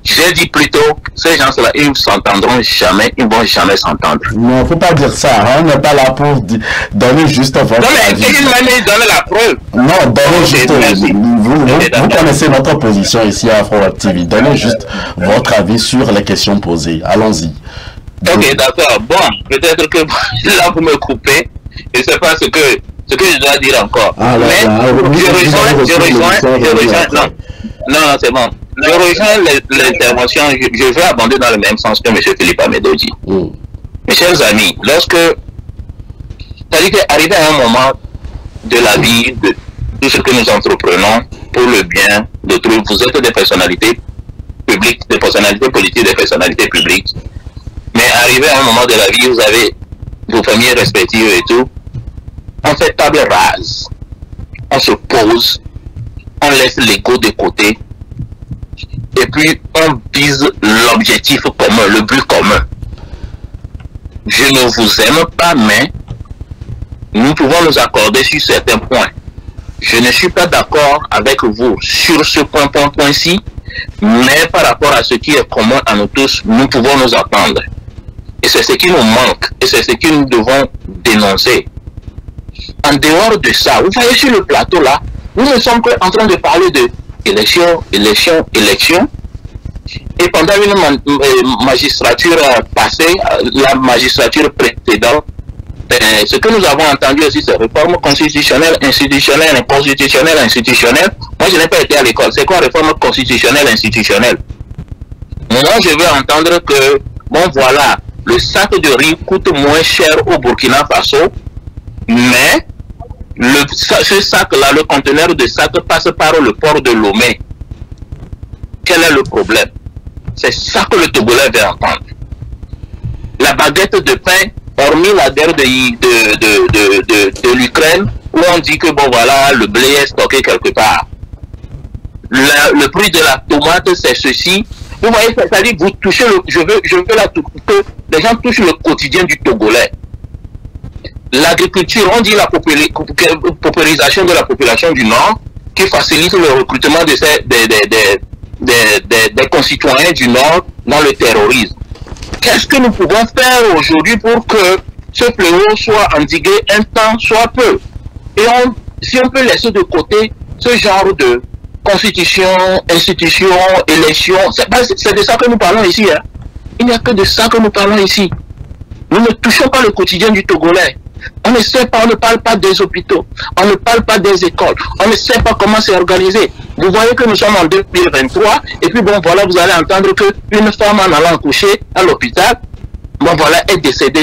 J'ai dit plutôt, ces gens-là, ils ne s'entendront jamais, ils ne vont jamais s'entendre. Non, il ne faut pas dire ça. On n'est pas là pour donner juste votre avis. Donner la preuve. Non, donnez juste. Vous connaissez notre position ici à Afro Web TV. Donnez juste votre avis sur les questions posées. Allons-y. Ok, d'accord. Bon, peut-être que là, vous me coupez. Je ne sais pas ce que je dois dire encore. Mais je rejoins. Non, c'est bon. Je rejoins l'intervention, je vais abonder dans le même sens que M. Philippe Amédodji. Mes chers amis, c'est-à-dire qu'arrivé à un moment de la vie, de tout ce que nous entreprenons pour le bien d'autrui, vous êtes des personnalités publiques, des personnalités politiques, des personnalités publiques, mais arrivé à un moment de la vie, vous avez vos familles respectives et tout, on fait table rase, on se pose, on laisse l'ego de côté, et puis on vise l'objectif commun, le but commun. Je ne vous aime pas, mais nous pouvons nous accorder sur certains points. Je ne suis pas d'accord avec vous sur ce point-ci, mais par rapport à ce qui est commun à nous tous, nous pouvons nous attendre. Et c'est ce qui nous manque, et c'est ce que nous devons dénoncer. En dehors de ça, vous voyez sur le plateau là, nous ne sommes qu'en train de parler de élection. Et pendant une magistrature passée, la magistrature précédente, ce que nous avons entendu aussi, c'est réforme constitutionnelle, institutionnelle, constitutionnelle, institutionnelle. Moi, je n'ai pas été à l'école. C'est quoi réforme constitutionnelle, institutionnelle? Moi, je veux entendre que, bon, voilà, le sac de riz coûte moins cher au Burkina Faso, mais ce sac-là, le conteneur de sac passe par le port de Lomé. Quel est le problème? C'est ça que le Togolais veut entendre. La baguette de pain, hormis la guerre de l'Ukraine, où on dit que bon voilà, le blé est stocké quelque part. Le prix de la tomate, c'est ceci. Vous voyez, c'est-à-dire que vous touchez je veux là que les gens touchent le quotidien du Togolais. L'agriculture, on dit la paupérisation de la population du Nord, qui facilite le recrutement de des concitoyens du Nord dans le terrorisme. Qu'est-ce que nous pouvons faire aujourd'hui pour que ce fléau soit endigué un temps, soit peu? Et si on peut laisser de côté ce genre de constitution, institution, élection, c'est de ça que nous parlons ici. Hein. Il n'y a que de ça que nous parlons ici. Nous ne touchons pas le quotidien du Togolais. On ne parle pas des hôpitaux, on ne parle pas des écoles, on ne sait pas comment c'est organisé. Vous voyez que nous sommes en 2023, et puis bon voilà, vous allez entendre qu'une femme en allant coucher à l'hôpital, bon voilà, est décédée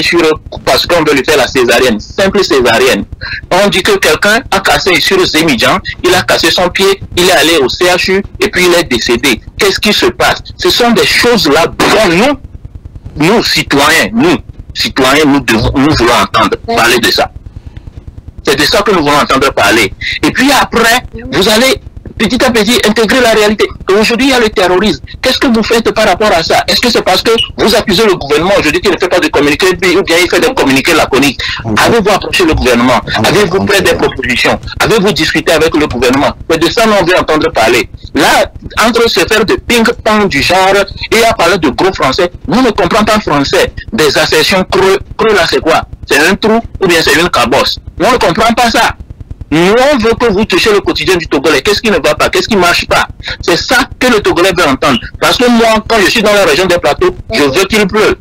parce qu'on veut lui faire la césarienne, simple césarienne. On dit que quelqu'un a cassé sur Zémidjan, il a cassé son pied, il est allé au CHU, et puis il est décédé. Qu'est-ce qui se passe? Ce sont des choses là dont nous citoyens, nous voulons entendre parler de ça. C'est de ça que nous voulons entendre parler. Et puis après, vous allez petit à petit intégrer la réalité. Aujourd'hui, il y a le terrorisme. Qu'est-ce que vous faites par rapport à ça? Est-ce que c'est parce que vous accusez le gouvernement aujourd'hui qu'il ne fait pas de communiqué, ou bien il fait des communiqués laconiques? Avez-vous approché le gouvernement? Avez-vous fait des propositions? Avez-vous discuté avec le gouvernement? C'est de ça qu'on veut entendre parler. Là, entre se faire de ping-pong du genre et à parler de gros français, nous ne comprenons pas français. Des assertions creux là, c'est quoi? C'est un trou ou bien c'est une cabosse? Nous ne comprenons pas ça. Nous, on veut que vous touchiez le quotidien du Togolais. Qu'est-ce qui ne va pas? Qu'est-ce qui ne marche pas? C'est ça que le Togolais veut entendre. Parce que moi, quand je suis dans la région des plateaux, je veux qu'il pleuve.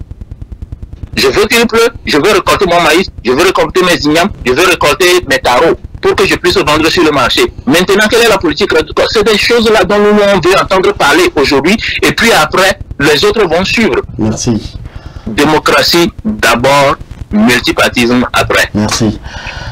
Je veux qu'il pleuve, je veux récolter mon maïs, je veux récolter mes ignames, je veux récolter mes tarots pour que je puisse vendre sur le marché. Maintenant, quelle est la politique? C'est des choses là dont nous, on veut entendre parler aujourd'hui. Et puis après, les autres vont suivre. Merci. Démocratie d'abord, multipartisme après. Merci.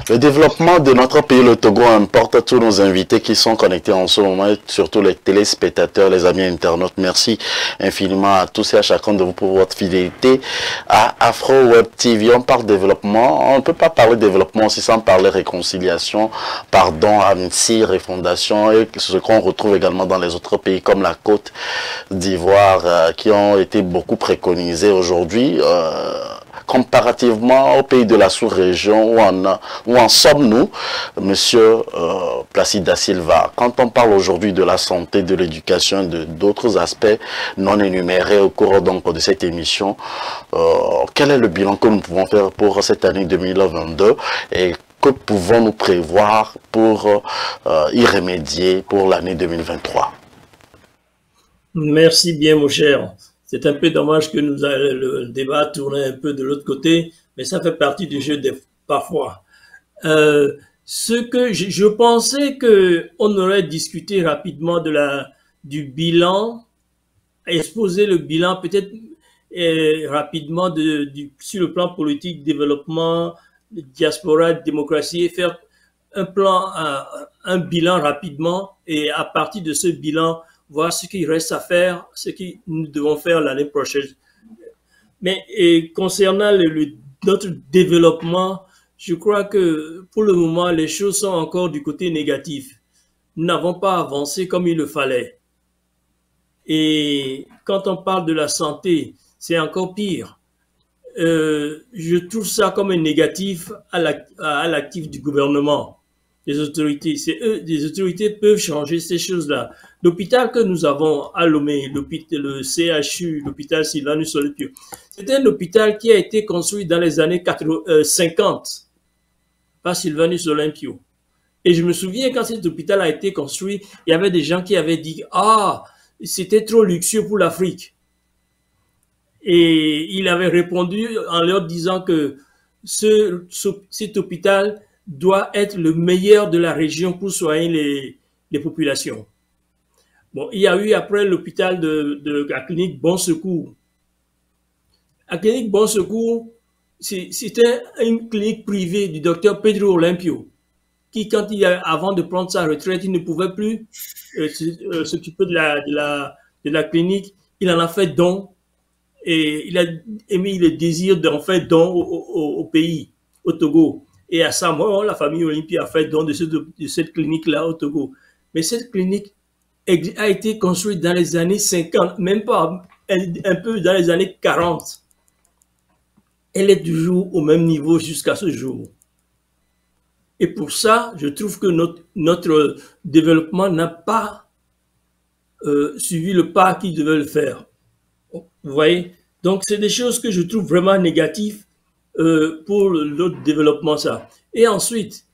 Le développement de notre pays, le Togo, importe tous nos invités qui sont connectés en ce moment, surtout les téléspectateurs, les amis internautes. Merci infiniment à tous et à chacun de vous pour votre fidélité à Afro Web TV. On parle développement, on ne peut pas parler développement aussi sans parler réconciliation, pardon, amitié, refondation, et ce qu'on retrouve également dans les autres pays comme la Côte d'Ivoire qui ont été beaucoup préconisés aujourd'hui. Comparativement aux pays de la sous-région, où en sommes-nous, Monsieur Placide da Silva? Quand on parle aujourd'hui de la santé, de l'éducation, de d'autres aspects non énumérés au cours donc de cette émission, quel est le bilan que nous pouvons faire pour cette année 2022 et que pouvons-nous prévoir pour y remédier pour l'année 2023? Merci bien, mon cher. C'est un peu dommage que le débat tourne un peu de l'autre côté, mais ça fait partie du jeu parfois. Ce que je pensais que on aurait discuté rapidement du bilan, exposer le bilan peut-être rapidement sur le plan politique, développement, diaspora, démocratie, et faire un bilan rapidement, et à partir de ce bilan, voir ce qu'il reste à faire, ce que nous devons faire l'année prochaine. Mais concernant notre développement, je crois que pour le moment, les choses sont encore du côté négatif. Nous n'avons pas avancé comme il le fallait. Et quand on parle de la santé, c'est encore pire. Je trouve ça comme un négatif à l'actif du gouvernement, des autorités. Les autorités peuvent changer ces choses-là. L'hôpital que nous avons à Lomé, le CHU, l'hôpital Sylvanus Olympio, c'était un hôpital qui a été construit dans les années 50 par Sylvanus Olympio. Et je me souviens quand cet hôpital a été construit, il y avait des gens qui avaient dit « Ah, c'était trop luxueux pour l'Afrique ». Et il avait répondu en leur disant que cet hôpital doit être le meilleur de la région pour soigner les populations. Bon, il y a eu après l'hôpital de la clinique Bon Secours. La clinique Bon Secours, c'était une clinique privée du docteur Pedro Olympio, qui, avant de prendre sa retraite, il ne pouvait plus s'occuper de la clinique. Il en a fait don et il a émis le désir d'en faire don au pays, au Togo. Et à sa mort, la famille Olympia a fait don de cette clinique-là au Togo. Mais cette clinique a été construite dans les années 50, même pas, un peu dans les années 40. Elle est toujours au même niveau jusqu'à ce jour. Et pour ça, je trouve que notre développement n'a pas suivi le pas qu'il devait le faire. Vous voyez? Donc, c'est des choses que je trouve vraiment négatives pour notre développement, ça. Et ensuite,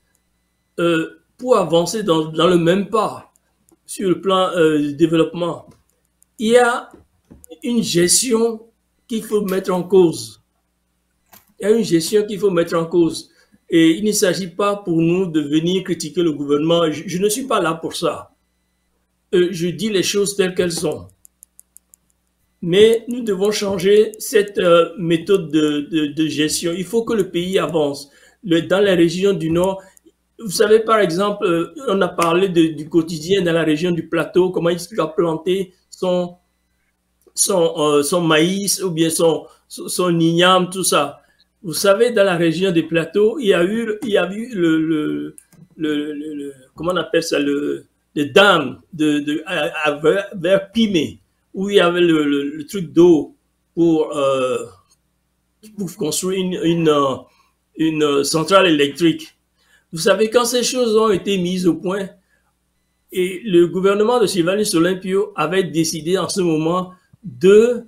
pour avancer dans le même pas sur le plan du développement, il y a une gestion qu'il faut mettre en cause. Il y a une gestion qu'il faut mettre en cause. Et il ne s'agit pas pour nous de venir critiquer le gouvernement. Je ne suis pas là pour ça. Je dis les choses telles qu'elles sont. Mais nous devons changer cette méthode de gestion. Il faut que le pays avance. Dans les régions du Nord, vous savez, par exemple, on a parlé du quotidien dans la région du Plateau, comment il a planté son maïs ou bien son igname, tout ça. Vous savez, dans la région des Plateaux, il y a eu comment on appelle ça, le dam vers Pimé, où il y avait le truc d'eau pour construire une centrale électrique. Vous savez, quand ces choses ont été mises au point, et le gouvernement de Sylvanus Olympio avait décidé en ce moment de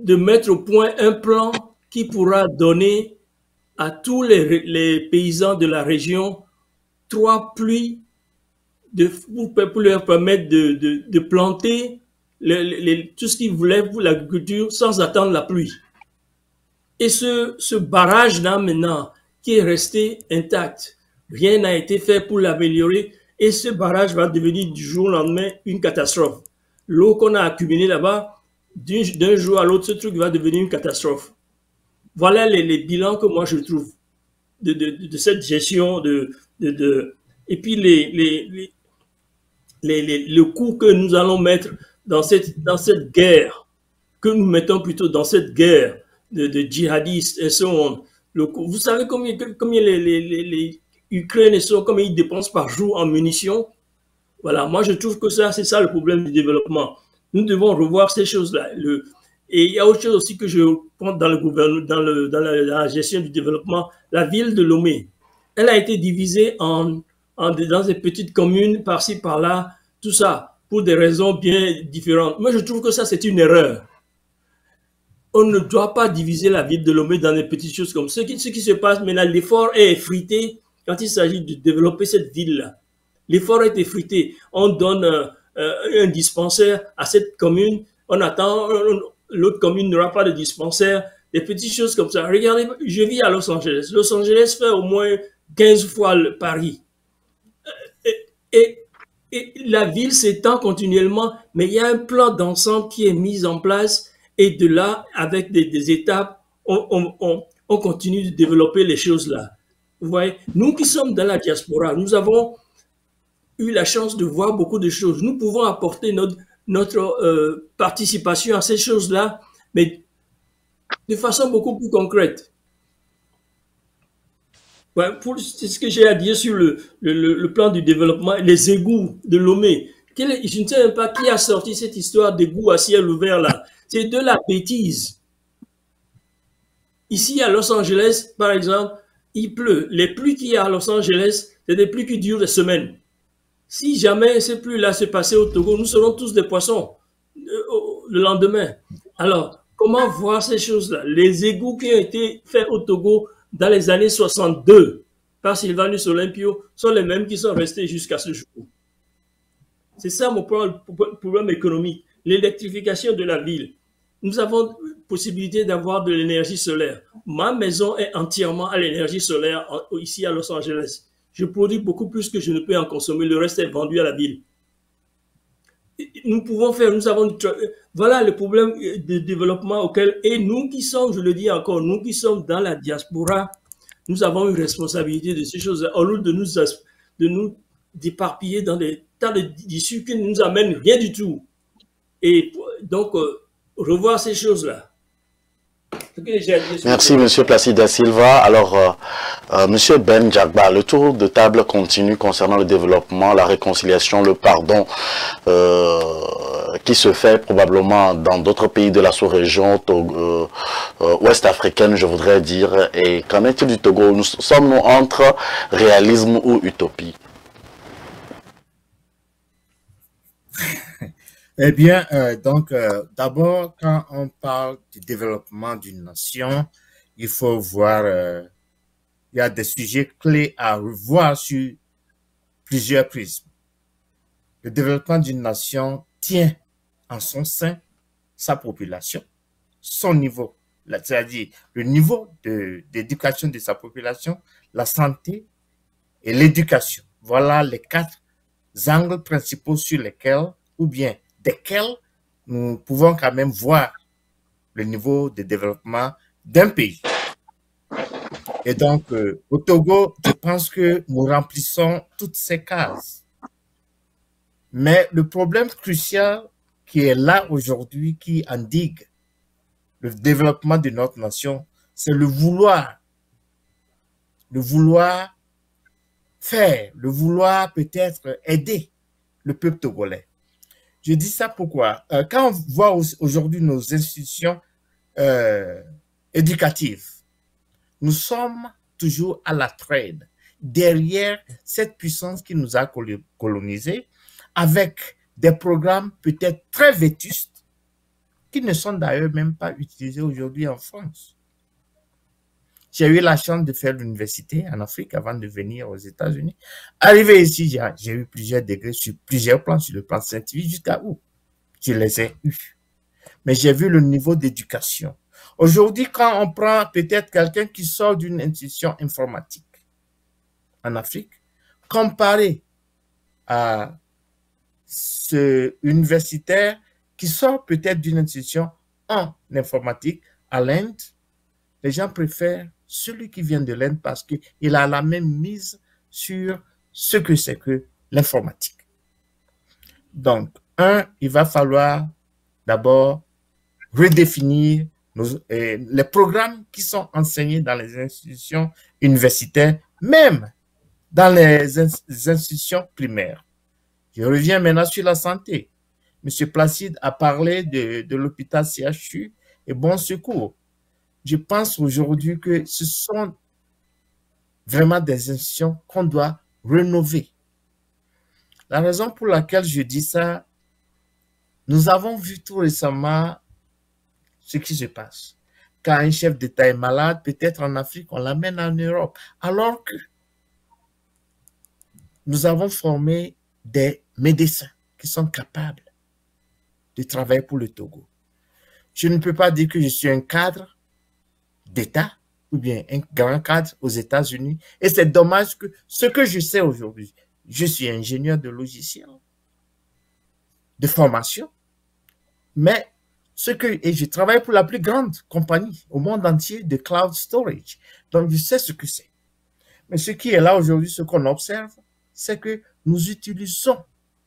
mettre au point un plan qui pourra donner à tous les paysans de la région 3 pluies pour leur permettre de planter tout ce qu'ils voulaient pour l'agriculture sans attendre la pluie. Et ce barrage-là maintenant, qui est resté intact, rien n'a été fait pour l'améliorer, et ce barrage va devenir du jour au lendemain une catastrophe. L'eau qu'on a accumulée là-bas, d'un jour à l'autre, ce truc va devenir une catastrophe. Voilà les bilans que moi je trouve de cette gestion et puis le coup que nous allons mettre dans cette guerre, que nous mettons plutôt dans cette guerre de djihadistes et so on. Vous savez combien les Ukrainiens combien ils dépensent par jour en munitions? Voilà, moi je trouve que c'est ça le problème du développement. Nous devons revoir ces choses-là. Et il y a autre chose aussi que je prends dans le gouvernement, dans la gestion du développement. La ville de Lomé, elle a été divisée dans des petites communes par-ci, par-là, tout ça, pour des raisons bien différentes. Moi, je trouve que ça, c'est une erreur. On ne doit pas diviser la ville de Lomé dans des petites choses comme ça. Ce qui se passe maintenant, l'effort est effrité quand il s'agit de développer cette ville-là. L'effort est effrité. On donne un dispensaire à cette commune. On attend, l'autre commune n'aura pas de dispensaire. Des petites choses comme ça. Regardez, je vis à Los Angeles. Los Angeles fait au moins 15 fois Paris. Et la ville s'étend continuellement, mais il y a un plan d'ensemble qui est mis en place. Et de là, avec des étapes, on continue de développer les choses là. Vous voyez, nous qui sommes dans la diaspora, nous avons eu la chance de voir beaucoup de choses. Nous pouvons apporter notre participation à ces choses-là, mais de façon beaucoup plus concrète. Ouais, c'est ce que j'ai à dire sur le plan du développement, les égouts de Lomé. Je ne sais même pas qui a sorti cette histoire d'égouts à ciel ouvert là. C'est de la bêtise. Ici à Los Angeles, par exemple, il pleut. Les pluies qu'il y a à Los Angeles, c'est des pluies qui durent des semaines. Si jamais ces pluies-là se passaient au Togo, nous serons tous des poissons le lendemain. Alors, comment voir ces choses-là? Les égouts qui ont été faits au Togo dans les années 62 par Sylvanus Olympio sont les mêmes qui sont restés jusqu'à ce jour. C'est ça mon problème économique, l'électrification de la ville. Nous avons possibilité d'avoir de l'énergie solaire. Ma maison est entièrement à l'énergie solaire ici à Los Angeles. Je produis beaucoup plus que je ne peux en consommer. Le reste est vendu à la ville. Nous pouvons faire, voilà le problème de développement auquel, et nous qui sommes, je le dis encore, nous qui sommes dans la diaspora, nous avons une responsabilité de ces choses, au lieu de nous d'éparpiller dans des tas d'issues qui ne nous amènent rien du tout. Et donc, revoir ces choses-là. Merci, Monsieur Placide da Silva. Alors, Monsieur Ben Jagba, le tour de table continue concernant le développement, la réconciliation, le pardon qui se fait probablement dans d'autres pays de la sous-région ouest africaine, je voudrais dire. Et qu'en est-il du Togo? Nous sommes entre réalisme ou utopie? Eh bien, d'abord, quand on parle du développement d'une nation, il faut voir, il y a des sujets clés à revoir sur plusieurs prismes. Le développement d'une nation tient en son sein sa population, son niveau, c'est-à-dire le niveau d'éducation de sa population, la santé et l'éducation. Voilà les 4 angles principaux sur lesquels, ou bien desquels nous pouvons quand même voir le niveau de développement d'un pays. Et donc, au Togo, je pense que nous remplissons toutes ces cases. Mais le problème crucial qui est là aujourd'hui, qui endigue le développement de notre nation, c'est le vouloir faire, le vouloir peut-être aider le peuple togolais. Je dis ça pourquoi? Quand on voit aujourd'hui nos institutions éducatives, nous sommes toujours à la traîne, derrière cette puissance qui nous a colonisés, avec des programmes peut-être très vétustes, qui ne sont d'ailleurs même pas utilisés aujourd'hui en France. J'ai eu la chance de faire l'université en Afrique avant de venir aux États-Unis. Arrivé ici, j'ai eu plusieurs degrés sur plusieurs plans, sur le plan scientifique, jusqu'à où je les ai eus. Mais j'ai vu le niveau d'éducation. Aujourd'hui, quand on prend peut-être quelqu'un qui sort d'une institution informatique en Afrique, comparé à ce universitaire qui sort peut-être d'une institution en informatique à l'Inde, les gens préfèrent celui qui vient de l'Inde parce qu'il a la même mise sur ce que c'est que l'informatique. Donc, il va falloir d'abord redéfinir les programmes qui sont enseignés dans les institutions universitaires, même dans les institutions primaires. Je reviens maintenant sur la santé. M. Placide a parlé de l'hôpital CHU et Bon Secours. Je pense aujourd'hui que ce sont vraiment des institutions qu'on doit rénover. La raison pour laquelle je dis ça, nous avons vu tout récemment ce qui se passe. Quand un chef d'État est malade, peut-être en Afrique, on l'amène en Europe. Alors que nous avons formé des médecins qui sont capables de travailler pour le Togo. Je ne peux pas dire que je suis un cadre d'État ou bien un grand cadre aux États-Unis. Et c'est dommage que ce que je sais aujourd'hui, je suis ingénieur de logiciel, de formation, mais et je travaille pour la plus grande compagnie au monde entier de cloud storage. Donc, je sais ce que c'est. Mais ce qui est là aujourd'hui, ce qu'on observe, c'est que nous utilisons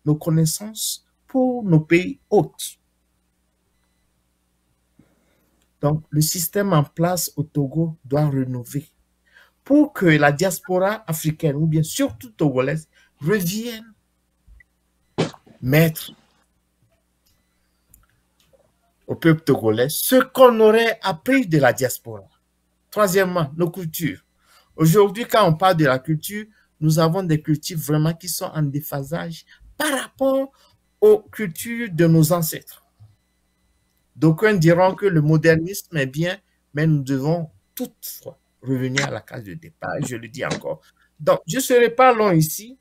nos connaissances pour nos pays hôtes. Donc, le système en place au Togo doit rénover pour que la diaspora africaine, ou bien surtout togolaise, revienne mettre au peuple togolais ce qu'on aurait appris de la diaspora. Troisièmement, nos cultures. Aujourd'hui, quand on parle de la culture, nous avons des cultures vraiment qui sont en déphasage par rapport aux cultures de nos ancêtres. D'aucuns diront que le modernisme est bien, mais nous devons toutefois revenir à la case de départ. Je le dis encore. Donc, je ne serai pas long ici.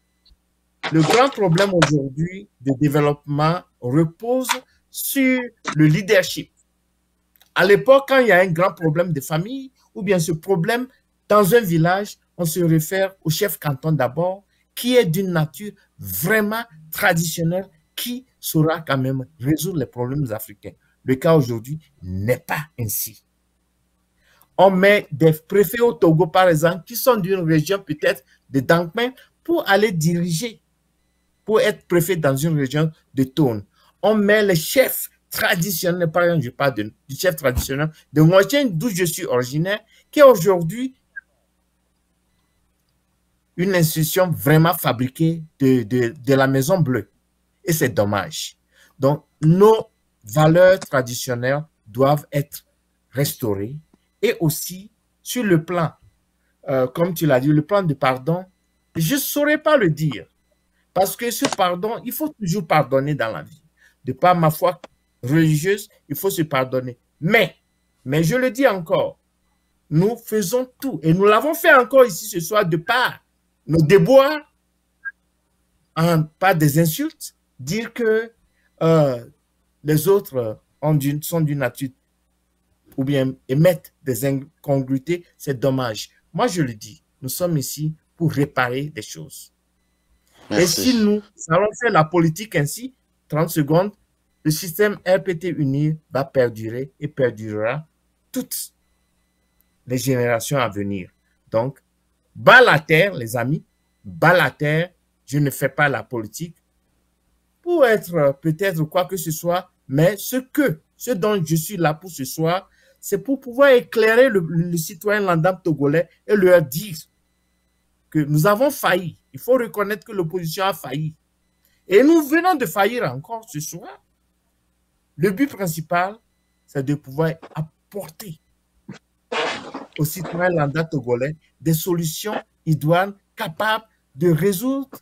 Le grand problème aujourd'hui de développement repose sur le leadership. À l'époque, quand il y a un grand problème de famille, ou bien ce problème dans un village, on se réfère au chef canton d'abord, qui est d'une nature vraiment traditionnelle, qui saura quand même résoudre les problèmes africains. Le cas aujourd'hui n'est pas ainsi. On met des préfets au Togo, par exemple, qui sont d'une région peut-être de Dankmen, pour aller diriger, pour être préfet dans une région de Tone. On met les chefs traditionnel, par exemple, je parle du chef traditionnel de Ngochen, d'où je suis originaire, qui est aujourd'hui une institution vraiment fabriquée de la Maison Bleue. Et c'est dommage. Donc, nos valeurs traditionnelles doivent être restaurées. Et aussi, sur le plan, comme tu l'as dit, le plan de pardon, je ne saurais pas le dire. Parce que ce pardon, il faut toujours pardonner dans la vie. De par ma foi religieuse, il faut se pardonner. Mais je le dis encore, nous faisons tout. Et nous l'avons fait encore ici ce soir de par nos déboires, par des insultes, dire que les autres sont d'une nature ou bien émettent des incongruités, c'est dommage. Moi, je le dis, nous sommes ici pour réparer des choses. Merci. Et si nous allons faire la politique ainsi, 30 secondes, le système RPT uni va perdurer et perdurera toutes les générations à venir. Donc, bas la terre, les amis, bas la terre, je ne fais pas la politique pour être peut-être quoi que ce soit, mais ce dont je suis là pour ce soir, c'est pour pouvoir éclairer le citoyen lambda togolais et leur dire que nous avons failli. Il faut reconnaître que l'opposition a failli. Et nous venons de faillir encore ce soir. Le but principal, c'est de pouvoir apporter aux citoyens lambda togolais des solutions idoines capables de résoudre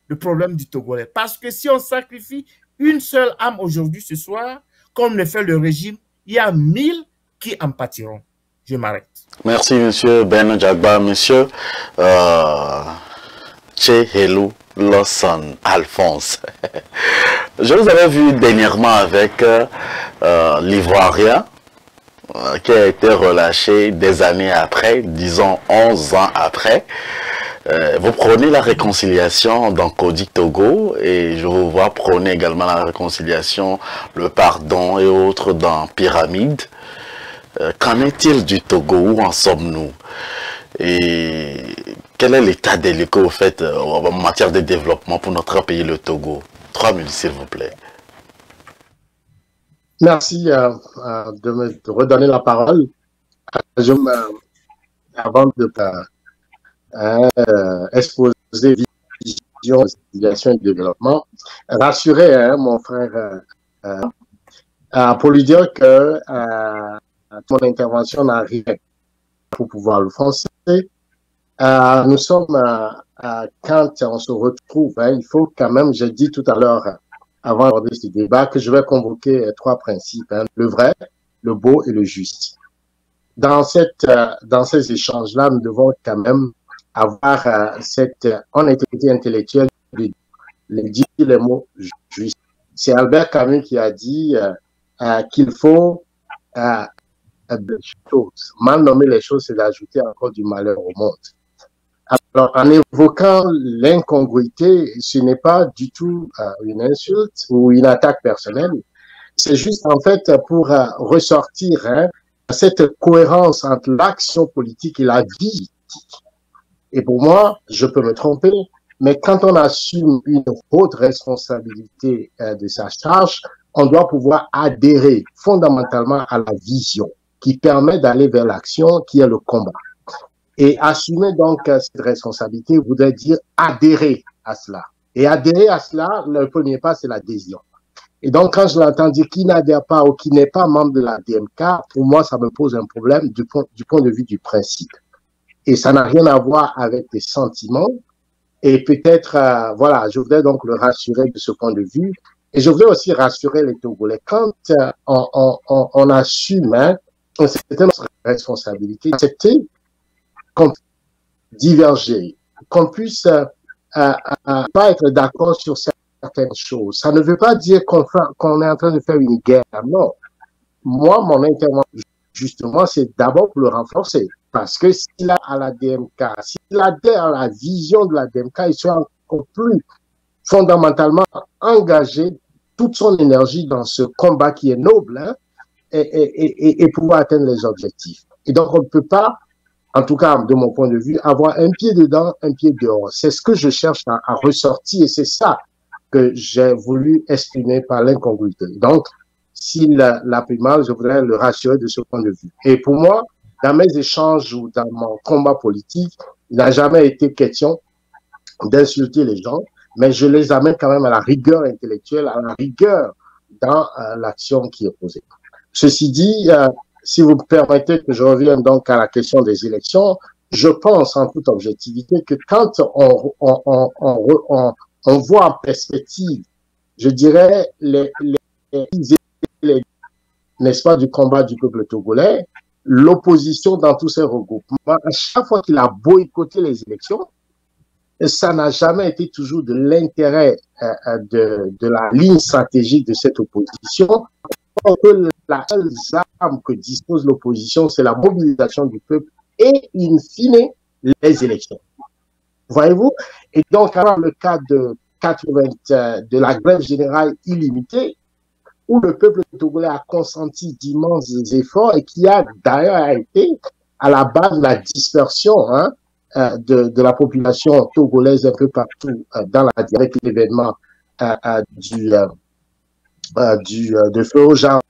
le problème du Togolais. Parce que si on sacrifie une seule âme aujourd'hui, ce soir, comme le fait le régime, il y a 1000 qui en pâtiront. Je m'arrête. Merci, monsieur Ben Jagba. Monsieur Tchehelu Lawson Alphonse. Je vous avais vu dernièrement avec l'Ivoirien qui a été relâché des années après, disons 11 ans après. Vous prenez la réconciliation dans Kodi Togo et je vous vois prôner également la réconciliation, le pardon et autres dans Pyramide. Qu'en est-il du Togo? Où en sommes-nous? Et quel est l'état des lieux au fait en matière de développement pour notre pays, le Togo? 3 minutes, s'il vous plaît. Merci de me redonner la parole. Avant de exposer vision, situation et développement, rassurer mon frère pour lui dire que mon intervention n'arrive pas pour pouvoir le foncer. Nous sommes, quand on se retrouve, il faut quand même, j'ai dit tout à l'heure, avant d'aborder ce débat, que je vais convoquer 3 principes, le vrai, le beau et le juste. Dans ces échanges-là, nous devons quand même avoir cette honnêteté intellectuelle de dire les mots justes. C'est Albert Camus qui a dit qu'il faut mal nommer les choses, c'est d'ajouter encore du malheur au monde. Alors, en évoquant l'incongruité, ce n'est pas du tout une insulte ou une attaque personnelle. C'est juste, en fait, pour ressortir cette cohérence entre l'action politique et la vie politique. Et pour moi, je peux me tromper, mais quand on assume une haute responsabilité de sa charge, on doit pouvoir adhérer fondamentalement à la vision qui permet d'aller vers l'action, qui est le combat. Et assumer donc cette responsabilité voudrait dire adhérer à cela. Et adhérer à cela, le premier pas, c'est l'adhésion. Et donc, quand je l'entends dire qui n'adhère pas ou qui n'est pas membre de la DMK, pour moi, ça me pose un problème du point de vue du principe. Et ça n'a rien à voir avec des sentiments. Et peut-être, voilà, je voudrais donc le rassurer de ce point de vue. Et je voudrais aussi rassurer les Togolais. Quand on assume, c'était notre responsabilité, accepter qu'on puisse diverger, qu'on puisse pas être d'accord sur certaines choses. Ça ne veut pas dire qu'on est en train de faire une guerre. Non. Moi, mon intervention, justement, c'est d'abord pour le renforcer. Parce que s'il a à la DMK, s'il adhère à la vision de la DMK, il sera encore plus fondamentalement engagé toute son énergie dans ce combat qui est noble, hein, et pouvoir atteindre les objectifs. Et donc, on ne peut pas, en tout cas de mon point de vue, avoir un pied dedans, un pied dehors. C'est ce que je cherche à ressortir et c'est ça que j'ai voulu exprimer par l'incongruité. Donc, s'il l'a pris mal, je voudrais le rassurer de ce point de vue. Et pour moi, dans mes échanges ou dans mon combat politique, il n'a jamais été question d'insulter les gens, mais je les amène quand même à la rigueur intellectuelle, à la rigueur dans l'action qui est posée. Ceci dit, si vous me permettez que je revienne donc à la question des élections, je pense en toute objectivité que quand on voit en perspective, je dirais, n'est-ce pas, du combat du peuple togolais, l'opposition dans tous ces regroupements, à chaque fois qu'il a boycotté les élections, ça n'a jamais été toujours de l'intérêt de la ligne stratégique de cette opposition. Que la seule arme que dispose l'opposition, c'est la mobilisation du peuple et, in fine, les élections. Voyez-vous? Et donc, alors, le cas de la grève générale illimitée, où le peuple togolais a consenti d'immenses efforts et qui a d'ailleurs été à la base de la dispersion de la population togolaise un peu partout avec l'événement de feu au jardin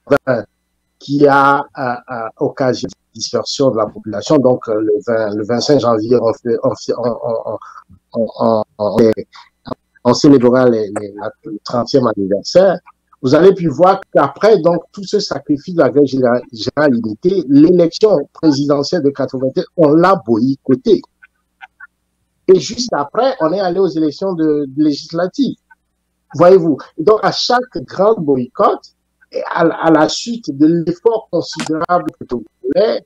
qui a occasionné la dispersion de la population. Donc, le 25 janvier, on célébrera le 30e anniversaire. Vous allez puis voir qu'après, donc, tout ce sacrifice de la grève générale limitée, l'élection présidentielle de 81, on l'a boycottée. Et juste après, on est allé aux élections législatives. Voyez-vous. Donc, à chaque grand boycott, et à la suite de l'effort considérable que Togolais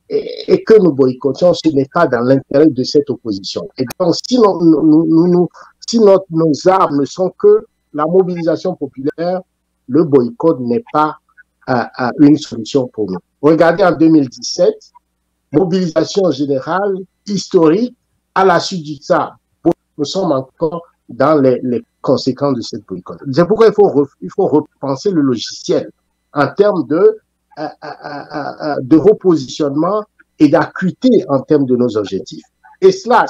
et que nous boycottions, ce n'est pas dans l'intérêt de cette opposition. Et donc, si nos armes ne sont que la mobilisation populaire, le boycott n'est pas une solution pour nous. Regardez en 2017, mobilisation générale, historique, à la suite de ça, nous sommes encore dans les conséquences de cette boycott. C'est pourquoi il faut repenser le logiciel en termes de repositionnement et d'acuité en termes de nos objectifs. Et cela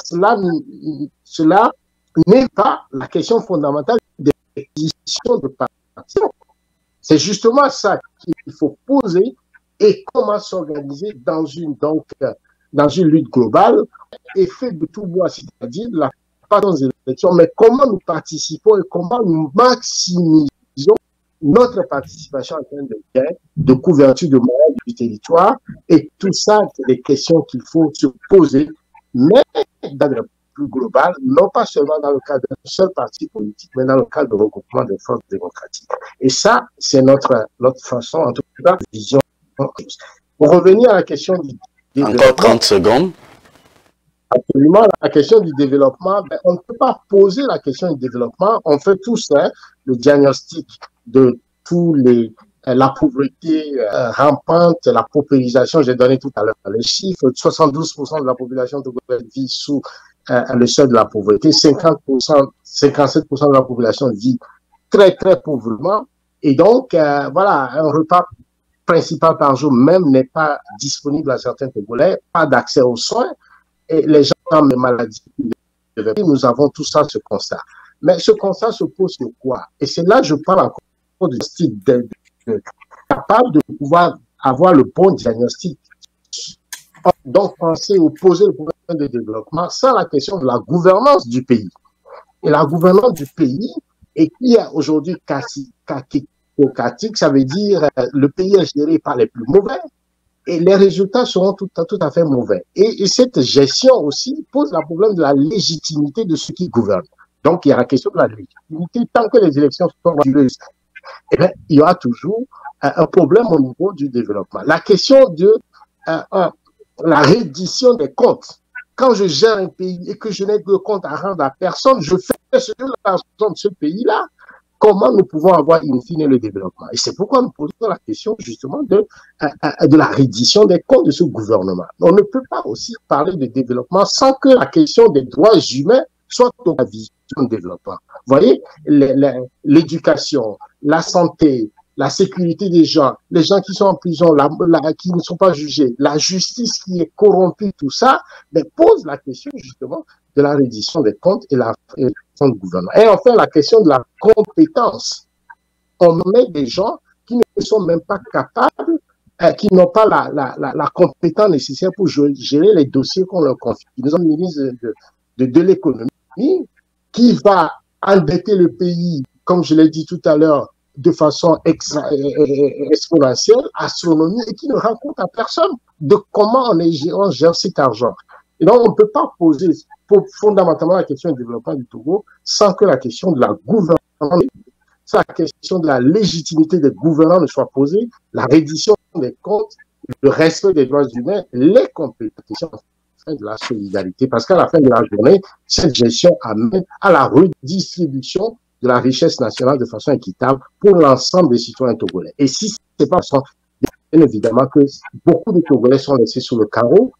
n'est pas la question fondamentale des questions de parti. C'est justement ça qu'il faut poser et comment s'organiser dans une lutte globale et fait de tout bois, c'est-à-dire la partie des élections, mais comment nous participons et comment nous maximisons notre participation en termes de gain, de couverture de moyens du territoire, et tout ça, c'est des questions qu'il faut se poser, mais dans le plus global, non pas seulement dans le cadre d'un seul parti politique, mais dans le cadre de regroupement des forces démocratiques. Et ça, c'est notre façon, en tout cas, de vision. Pour revenir à la question du développement. Encore 30 secondes. Absolument, la question du développement, on ne peut pas poser la question du développement. On fait tous le diagnostic de la pauvreté rampante, la paupérisation. J'ai donné tout à l'heure les chiffres. 72% de la population vit sous le seuil de la pauvreté. 57% de la population vit très, très pauvrement. Et donc, voilà, un repas principal par jour même n'est pas disponible à certains Togolais, pas d'accès aux soins. Et les gens ont des maladies. Nous avons tout ça, ce constat. Mais ce constat se pose sur quoi? Et c'est là que je parle encore du style capable de pouvoir avoir le bon diagnostic. Donc, penser ou poser le problème de développement sans la question de la gouvernance du pays. Et la gouvernance du pays, et qui est aujourd'hui kakitokatique, ça veut dire le pays est géré par les plus mauvais. Et les résultats seront tout à fait mauvais. Et cette gestion aussi pose le problème de la légitimité de ceux qui gouvernent. Donc, il y a la question de la légitimité. Tant que les élections sont frauduleuses, eh bien, il y aura toujours un problème au niveau du développement. La question de la reddition des comptes. Quand je gère un pays et que je n'ai de compte à rendre à personne, je fais ce que l'argent de ce pays-là. Comment nous pouvons avoir in fine le développement? Et c'est pourquoi nous posons la question justement de la reddition des comptes de ce gouvernement. On ne peut pas aussi parler de développement sans que la question des droits humains soit dans la vision de développement. Vous voyez, l'éducation, la santé, la sécurité des gens, les gens qui sont en prison, qui ne sont pas jugés, la justice qui est corrompue, tout ça, mais pose la question justement de la reddition des comptes et la reddition du gouvernement. Et enfin, la question de la compétence. On met des gens qui ne sont même pas capables, qui n'ont pas la compétence nécessaire pour gérer les dossiers qu'on leur confie. Nous avons une ministre de l'économie qui va endetter le pays, comme je l'ai dit tout à l'heure, de façon exponentielle, astronomique, et qui ne rend compte à personne de comment on gère cet argent. Et donc, on ne peut pas poser fondamentalement la question du développement du Togo sans que la question de la gouvernance, sans la question de la légitimité des gouvernants ne soit posée, la reddition des comptes, le respect des droits humains, les compétences de la solidarité. Parce qu'à la fin de la journée, cette gestion amène à la redistribution de la richesse nationale de façon équitable pour l'ensemble des citoyens togolais. Et si c'est pas ça, bien évidemment que beaucoup de Togolais sont laissés sous le carreau,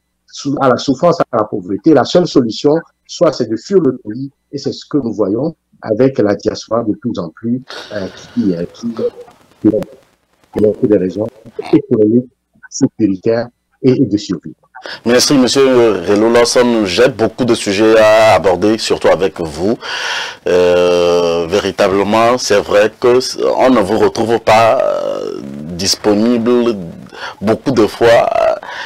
à la souffrance, à la pauvreté. La seule solution, soit c'est de fuir le pays, et c'est ce que nous voyons avec la diaspora de plus en plus qui a des raisons économiques, sécuritaires et de survie. Merci, Monsieur Rello Lawson. J'ai beaucoup de sujets à aborder, surtout avec vous. Véritablement, c'est vrai qu'on ne vous retrouve pas disponible beaucoup de fois.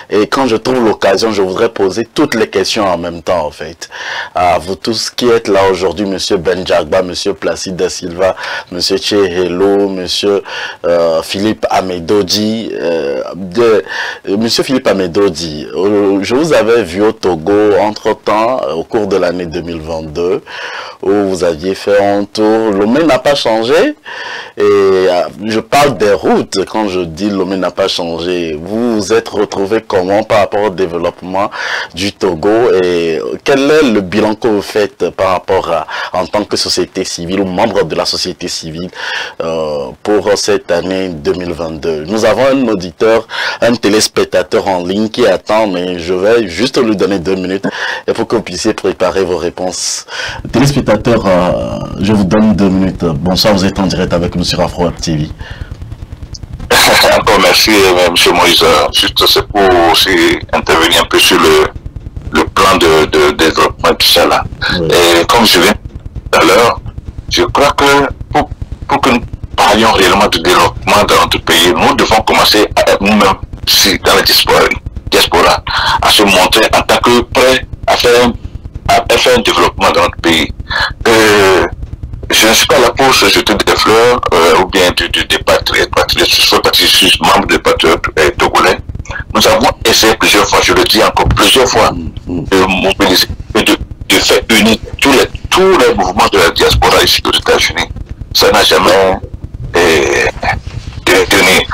Et quand je trouve l'occasion, je voudrais poser toutes les questions en même temps, en fait. À vous tous qui êtes là aujourd'hui, Monsieur Benjagba, Monsieur Placide da Silva, Monsieur Tché Hello, Monsieur Philippe Amédodji. Monsieur Philippe Amédodji, je vous avais vu au Togo entre-temps, au cours de l'année 2022, où vous aviez fait un tour. Lomé n'a pas changé. Et je parle des routes quand je dis Lomé n'a pas changé. Vous vous êtes retrouvé comment par rapport au développement du Togo et quel est le bilan que vous faites par rapport à, en tant que société civile ou membre de la société civile pour cette année 2022? Nous avons un auditeur, un téléspectateur en ligne qui attend, mais je vais juste lui donner 2 minutes et pour que vous puissiez préparer vos réponses. Téléspectateur, je vous donne 2 minutes. Bonsoir, vous êtes en direct avec nous sur Afro TV. Encore merci, M. Moïse. Juste, c'est pour aussi intervenir un peu sur le plan de développement, tout ça là. Oui. Et comme je viens tout à l'heure, je crois que pour que nous parlions réellement de développement dans notre pays, nous devons commencer nous-mêmes, dans la diaspora, à se montrer en tant que prêt à faire un développement dans notre pays. Je ne suis pas là pour se jeter des fleurs ou bien des patriotes. Je suis membre des patriotes togolais. Nous avons essayé plusieurs fois, je le dis encore plusieurs fois, de mobiliser et de faire unir tous les mouvements de la diaspora ici aux États-Unis. Ça n'a jamais tenu.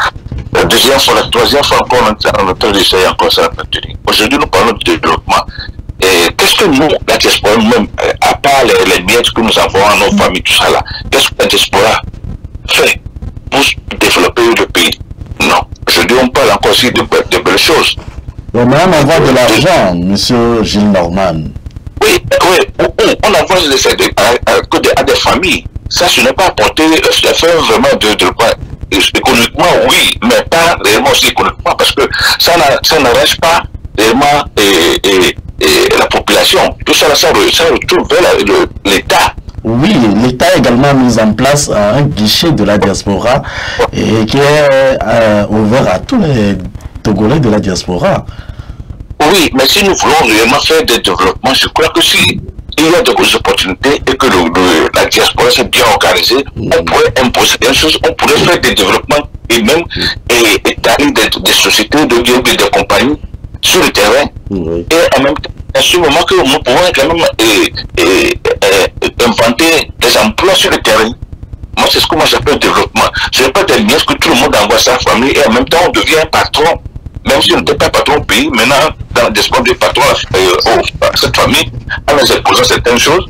La deuxième fois, la troisième fois encore, on est en train d'essayer encore ça. Aujourd'hui, nous parlons de développement. Et qu'est-ce que nous, la diaspora, nous-mêmes, à part les miettes que nous avons à nos familles, tout ça là, qu'est-ce que la diaspora fait pour développer le pays? Non. Aujourd'hui, on parle encore aussi de belles choses. On a envoie de l'argent, monsieur Gilles Norman. Oui, on envoie à des familles. Ça, ce n'est pas apporter, ça fait vraiment de économiquement, oui, mais pas réellement aussi économiquement, parce que ça n'arrange pas réellement la population. Tout ça, ça retrouve vers l'État. Oui, l'État a également mis en place un guichet de la diaspora et qui est ouvert à tous les Togolais de la diaspora. Oui, mais si nous voulons réellement faire des développements, je crois que si il y a des opportunités et que la diaspora s'est bien organisée, on pourrait imposer des choses, on pourrait faire des développements et même établir des sociétés, des compagnies sur le terrain. Et en même temps, à ce moment que nous pouvons quand même inventer des emplois sur le terrain. Moi, c'est ce que moi j'appelle développement. Ce n'est pas des liens que tout le monde envoie sa famille et en même temps on devient un patron. Même si on n'était pas patron au pays, maintenant, dans l'espoir des patrons à cette famille, en les imposant certaines choses,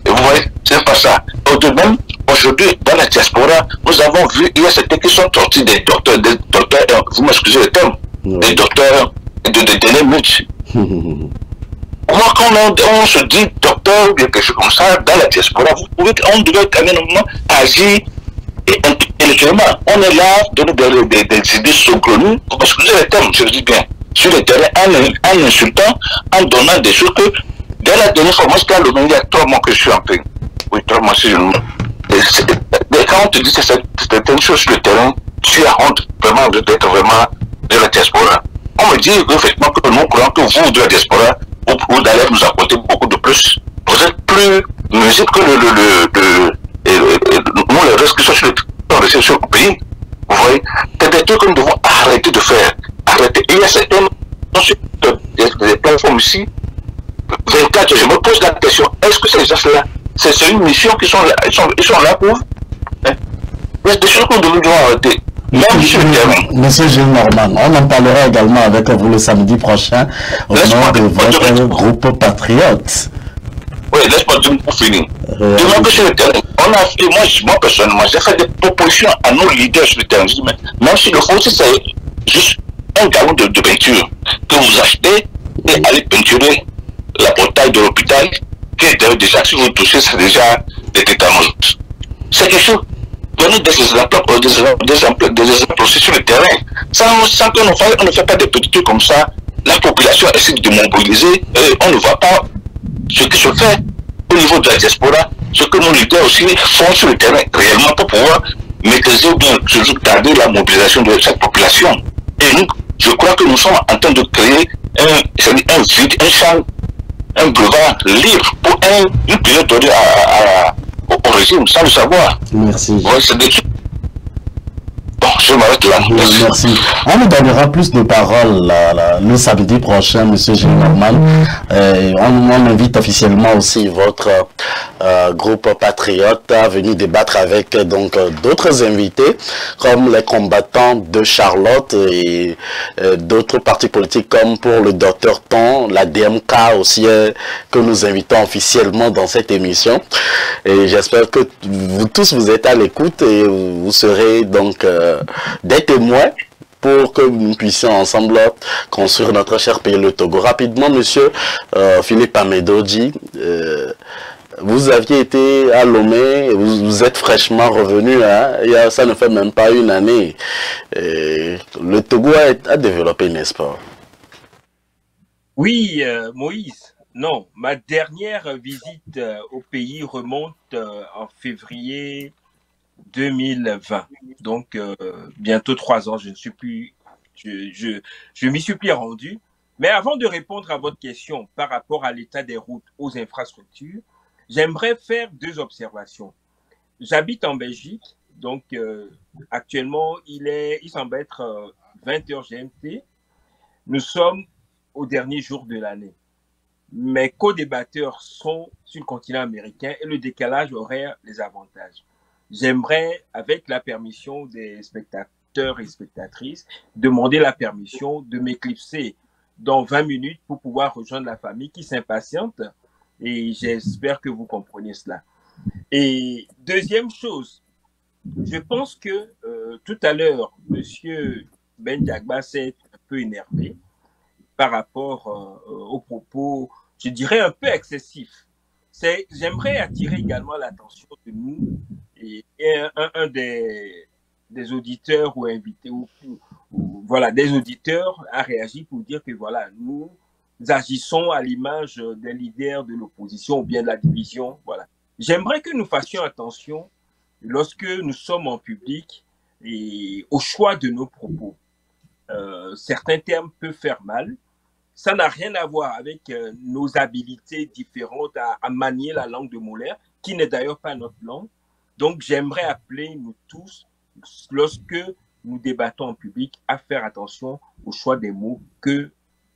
et vous voyez, c'est pas ça. De même, aujourd'hui, dans la diaspora, nous avons vu, il y a certains qui sont sortis des docteurs, vous m'excusez le terme, des docteurs de dernier minute. Moi, quand on se dit docteur ou quelque chose comme ça, dans la diaspora, on devait quand même agir intellectuellement. On est là, donner des idées saugrenues, parce que le terme, je le dis bien, sur le terrain, en insultant, en donnant des choses que, dans la dernière formation, il y a 3 mois que je suis en paix. Oui, 3 mois, si je me... Et quand on te dit certaines choses sur le terrain, tu as honte vraiment d'être vraiment de la diaspora. On me dit effectivement que nous croyons que vous, de la diaspora, vous allez nous apporter beaucoup de plus. Vous êtes plus nuisible que nous, les restes qui sont sur le pays. Vous voyez, c'est des trucs que nous devons arrêter de faire. Arrêter. Et il y a certaines des plateformes ici, 24, je me pose la question, est-ce que ces gens-là, c'est une mission qui sont là, ils sont là pour hein? Il y a des choses que nous devons arrêter. Monsieur Gilles Norman, on en parlera également avec vous le samedi prochain au nom de votre groupe Patriote. Oui, laisse-moi dire pour finir. Demain que sur le terrain, on a fait, moi personnellement, j'ai fait des propositions à nos leaders sur le terrain. Même si le fond, c'est juste un galon de peinture que vous achetez et allez peinturer la portail de l'hôpital, qui est déjà, si vous touchez, c'est déjà des tétanos. C'est quelque chose. Donnez des exemples aussi sur le terrain. Sans qu'on ne fait pas des petits trucs comme ça, la population essaie de mobiliser et on ne voit pas ce qui se fait au niveau de la diaspora, ce que nos leaders aussi font sur le terrain réellement pour pouvoir maîtriser ou bien garder la mobilisation de cette population. Et nous, je crois que nous sommes en train de créer un vide, un champ, un boulevard libre pour une période donnée au régime sans le savoir. Merci. Ouais, c'est des... Bon, je m'arrête là. Merci. On nous donnera plus de paroles le samedi prochain, Monsieur Gilles Norman. On invite officiellement aussi votre groupe Patriote à venir débattre avec donc d'autres invités, comme les combattants de Charlotte et d'autres partis politiques comme pour le Dr Ton, la DMK aussi, que nous invitons officiellement dans cette émission. Et j'espère que vous tous vous êtes à l'écoute et vous serez donc des témoins pour que nous puissions ensemble construire notre cher pays, le Togo. Rapidement, monsieur Philippe Amedodji, vous aviez été à Lomé, vous êtes fraîchement revenu, hein, ça ne fait même pas une année. Le Togo a développé, n'est-ce pas? Oui, Moïse. Non, ma dernière visite au pays remonte en février 2020. Donc, bientôt 3 ans, je m'y suis plus rendu. Mais avant de répondre à votre question par rapport à l'état des routes, aux infrastructures, j'aimerais faire 2 observations. J'habite en Belgique, donc actuellement, il semble être 20h GMT. Nous sommes au dernier jour de l'année. Mes co-débatteurs sont sur le continent américain et le décalage horaire les avantages. J'aimerais, avec la permission des spectateurs et spectatrices, demander la permission de m'éclipser dans 20 minutes pour pouvoir rejoindre la famille qui s'impatiente et j'espère que vous comprenez cela. Et deuxième chose, je pense que tout à l'heure, monsieur Ben Diagba s'est un peu énervé par rapport aux propos, je dirais, un peu excessifs. J'aimerais attirer également l'attention de nous et un des auditeurs ou invités, voilà, des auditeurs a réagi pour dire que voilà, nous agissons à l'image des leaders de l'opposition ou bien de la division. Voilà. J'aimerais que nous fassions attention lorsque nous sommes en public et au choix de nos propos. Certains termes peuvent faire mal. Ça n'a rien à voir avec nos habilités différentes à manier la langue de Molaire, qui n'est d'ailleurs pas notre langue. Donc, j'aimerais appeler nous tous, lorsque nous débattons en public, à faire attention au choix des mots que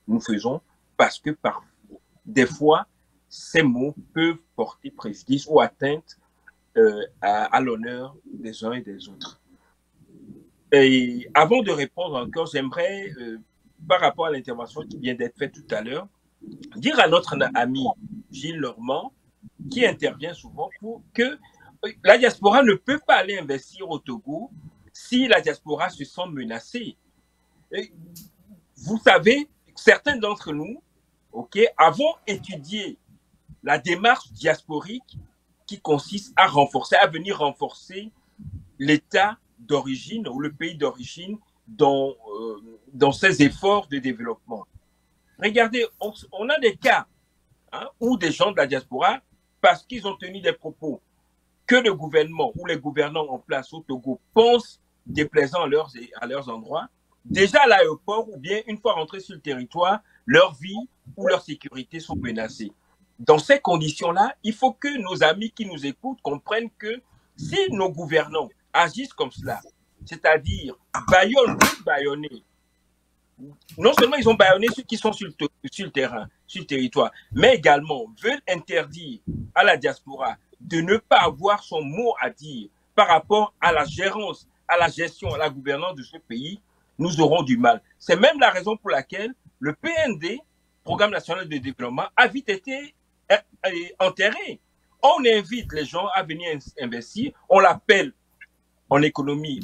nous faisons, parce que des fois, ces mots peuvent porter préjudice ou atteinte à l'honneur des uns et des autres. Et avant de répondre encore, j'aimerais, par rapport à l'intervention qui vient d'être faite tout à l'heure, dire à notre ami Gilles Normand, qui intervient souvent, que la diaspora ne peut pas aller investir au Togo si la diaspora se sent menacée. Et vous savez, certains d'entre nous, avons étudié la démarche diasporique qui consiste à venir renforcer l'État d'origine ou le pays d'origine dans ses efforts de développement. Regardez, on a des cas où des gens de la diaspora, parce qu'ils ont tenu des propos que le gouvernement ou les gouvernants en place au Togo pensent déplaisant à leurs endroits, déjà à l'aéroport ou bien une fois rentrés sur le territoire, leur vie ou leur sécurité sont menacées. Dans ces conditions-là, il faut que nos amis qui nous écoutent comprennent que si nos gouvernants agissent comme cela, c'est-à-dire bâillonner, non seulement ils ont bâillonné ceux qui sont sur le terrain, sur le territoire, mais également veulent interdire à la diaspora de ne pas avoir son mot à dire par rapport à la gérance, à la gestion, à la gouvernance de ce pays, nous aurons du mal. C'est même la raison pour laquelle le PND, Programme national de développement, a vite été enterré. On invite les gens à venir investir, on l'appelle en économie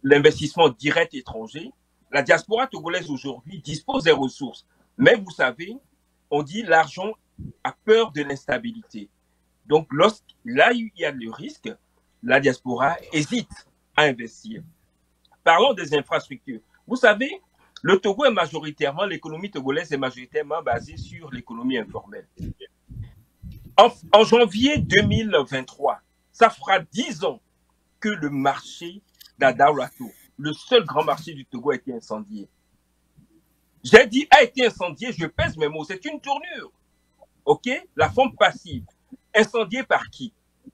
l'investissement direct étranger. La diaspora togolaise aujourd'hui dispose des ressources, mais vous savez, on dit l'argent a peur de l'instabilité. Donc, là, il y a le risque, la diaspora hésite à investir. Parlons des infrastructures. Vous savez, le Togo est majoritairement, l'économie togolaise est majoritairement basée sur l'économie informelle. En janvier 2023, ça fera 10 ans que le marché d'Adaurato, le seul grand marché du Togo, a été incendié. J'ai dit a été incendié, je pèse mes mots, c'est une tournure. OK? La forme passive. Incendié par qui?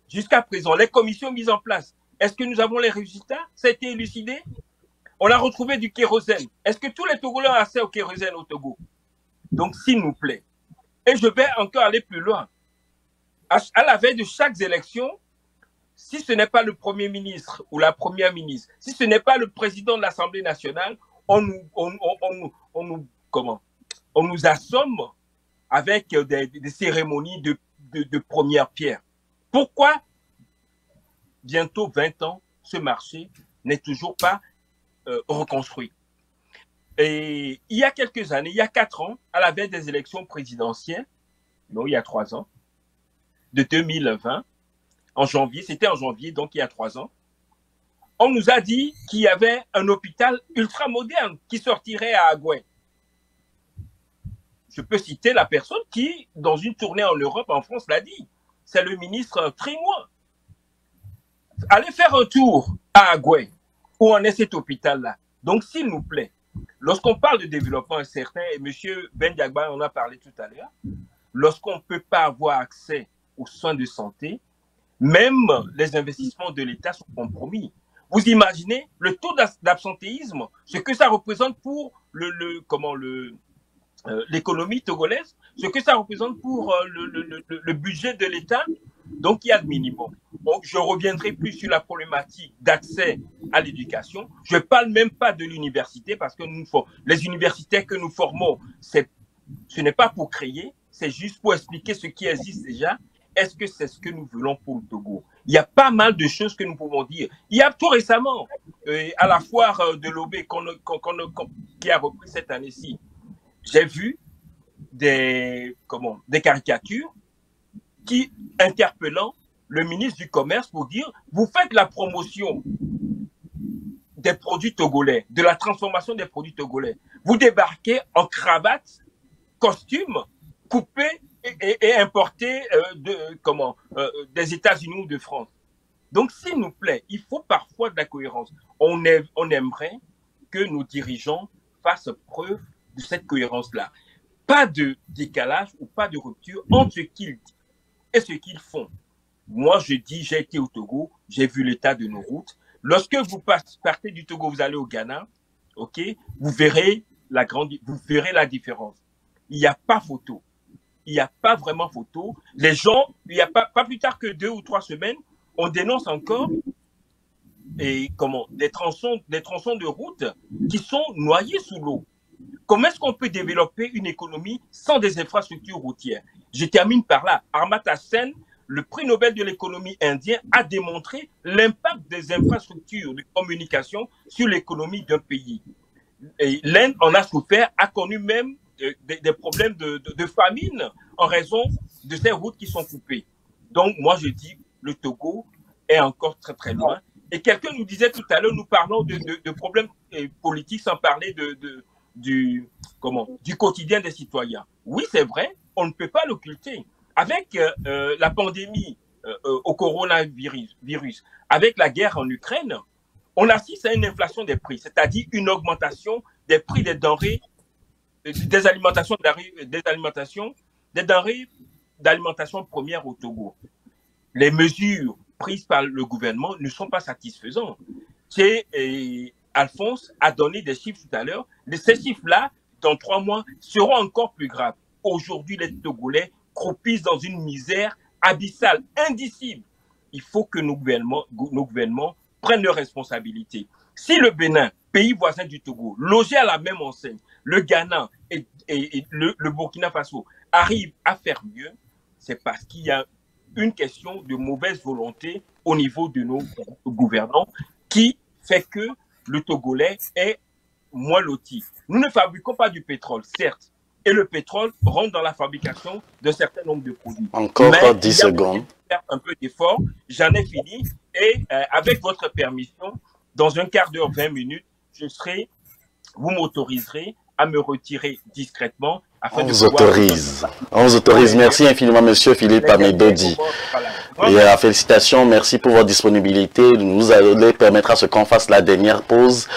Jusqu'à présent, les commissions mises en place, est-ce que nous avons les résultats? Ça a été élucidé? On a retrouvé du kérosène. Est-ce que tous les Togolais ont accès au kérosène au Togo? Donc, s'il nous plaît, et je vais encore aller plus loin, à la veille de chaque élection, si ce n'est pas le Premier ministre ou la Première ministre, si ce n'est pas le président de l'Assemblée nationale, on nous assomme avec des cérémonies de première pierre. Pourquoi bientôt 20 ans, ce marché n'est toujours pas reconstruit? Et il y a quelques années, il y a 4 ans, à la veille des élections présidentielles, non, il y a 3 ans, de 2020, en janvier, c'était en janvier, donc il y a 3 ans, on nous a dit qu'il y avait un hôpital ultra moderne qui sortirait à Agouin. Je peux citer la personne qui, dans une tournée en Europe, en France, l'a dit. C'est le ministre Trimois. Allez faire un tour à Agouin, où en est cet hôpital-là. Donc, s'il nous plaît, lorsqu'on parle de développement incertain, et M. Ben Diagba en a parlé tout à l'heure, lorsqu'on ne peut pas avoir accès aux soins de santé, même les investissements de l'État sont compromis. Vous imaginez le taux d'absentéisme, ce que ça représente pour l'économie togolaise, ce que ça représente pour le budget de l'État. Donc, il y a le minimum. Donc, je reviendrai plus sur la problématique d'accès à l'éducation. Je ne parle même pas de l'université parce que les universités que nous formons, ce n'est pas pour créer, c'est juste pour expliquer ce qui existe déjà. Est-ce que c'est ce que nous voulons pour le Togo? Il y a pas mal de choses que nous pouvons dire. Il y a tout récemment, à la foire de Lobé qui a repris cette année-ci, j'ai vu des caricatures qui interpellant le ministre du Commerce pour dire « Vous faites la promotion des produits togolais, de la transformation des produits togolais. Vous débarquez en cravate, costume, coupé et importé des États-Unis ou de France. » Donc, s'il nous plaît, il faut parfois de la cohérence. On aimerait que nos dirigeants fassent preuve de cette cohérence-là. Pas de décalage ou pas de rupture entre ce qu'ils disent et ce qu'ils font. Moi, je dis, j'ai été au Togo, j'ai vu l'état de nos routes. Lorsque vous partez du Togo, vous allez au Ghana, ok, vous verrez la différence. Il n'y a pas photo. Il n'y a pas vraiment photo. Les gens, il n'y a pas plus tard que 2 ou 3 semaines, on dénonce encore des tronçons de route qui sont noyés sous l'eau. Comment est-ce qu'on peut développer une économie sans des infrastructures routières? Je termine par là. Amartya Sen, le prix Nobel de l'économie indien, a démontré l'impact des infrastructures de communication sur l'économie d'un pays. Et l'Inde en a souffert, a connu même des problèmes de famine en raison de ces routes qui sont coupées. Donc, moi, je dis, le Togo est encore très, très loin. Et quelqu'un nous disait tout à l'heure, nous parlons de problèmes politiques sans parler du quotidien des citoyens. Oui, c'est vrai, on ne peut pas l'occulter. Avec la pandémie au coronavirus, avec la guerre en Ukraine, on assiste à une inflation des prix, c'est-à-dire une augmentation des prix des denrées, des denrées d'alimentation première au Togo. Les mesures prises par le gouvernement ne sont pas satisfaisantes. Alphonse a donné des chiffres tout à l'heure. Ces chiffres-là, dans 3 mois, seront encore plus graves. Aujourd'hui, les Togolais croupissent dans une misère abyssale, indicible. Il faut que nos gouvernements prennent leurs responsabilités. Si le Bénin, pays voisin du Togo, logé à la même enseigne, le Ghana et le Burkina Faso arrivent à faire mieux, c'est parce qu'il y a une question de mauvaise volonté au niveau de nos gouvernants qui fait que le Togolais est moins loti. Nous ne fabriquons pas du pétrole, certes, et le pétrole rentre dans la fabrication d'un certain nombre de produits. Encore 10 secondes. Faire un peu d'effort, j'en ai fini, et avec votre permission, dans un quart d'heure, 20 minutes, vous m'autoriserez à me retirer discrètement. On vous autorise. On vous autorise. Merci infiniment, monsieur Philippe Amedodi. Et félicitations, merci pour votre disponibilité. Nous allons permettre à ce qu'on fasse la dernière pause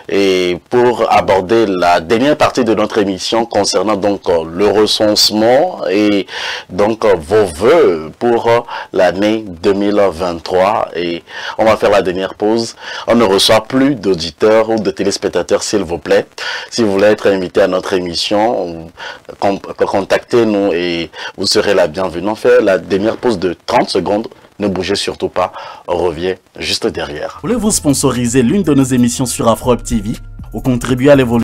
et pour aborder la dernière partie de notre émission concernant donc le recensement et donc vos vœux pour l'année 2023. Et on va faire la dernière pause. On ne reçoit plus d'auditeurs ou de téléspectateurs, s'il vous plaît. Si vous voulez être invité à notre émission, contactez-nous et vous serez la bienvenue. On fait la dernière pause de 30 secondes. Ne bougez surtout pas, on revient juste derrière. Voulez-vous sponsoriser l'une de nos émissions sur Afro TV ou contribuer à l'évolution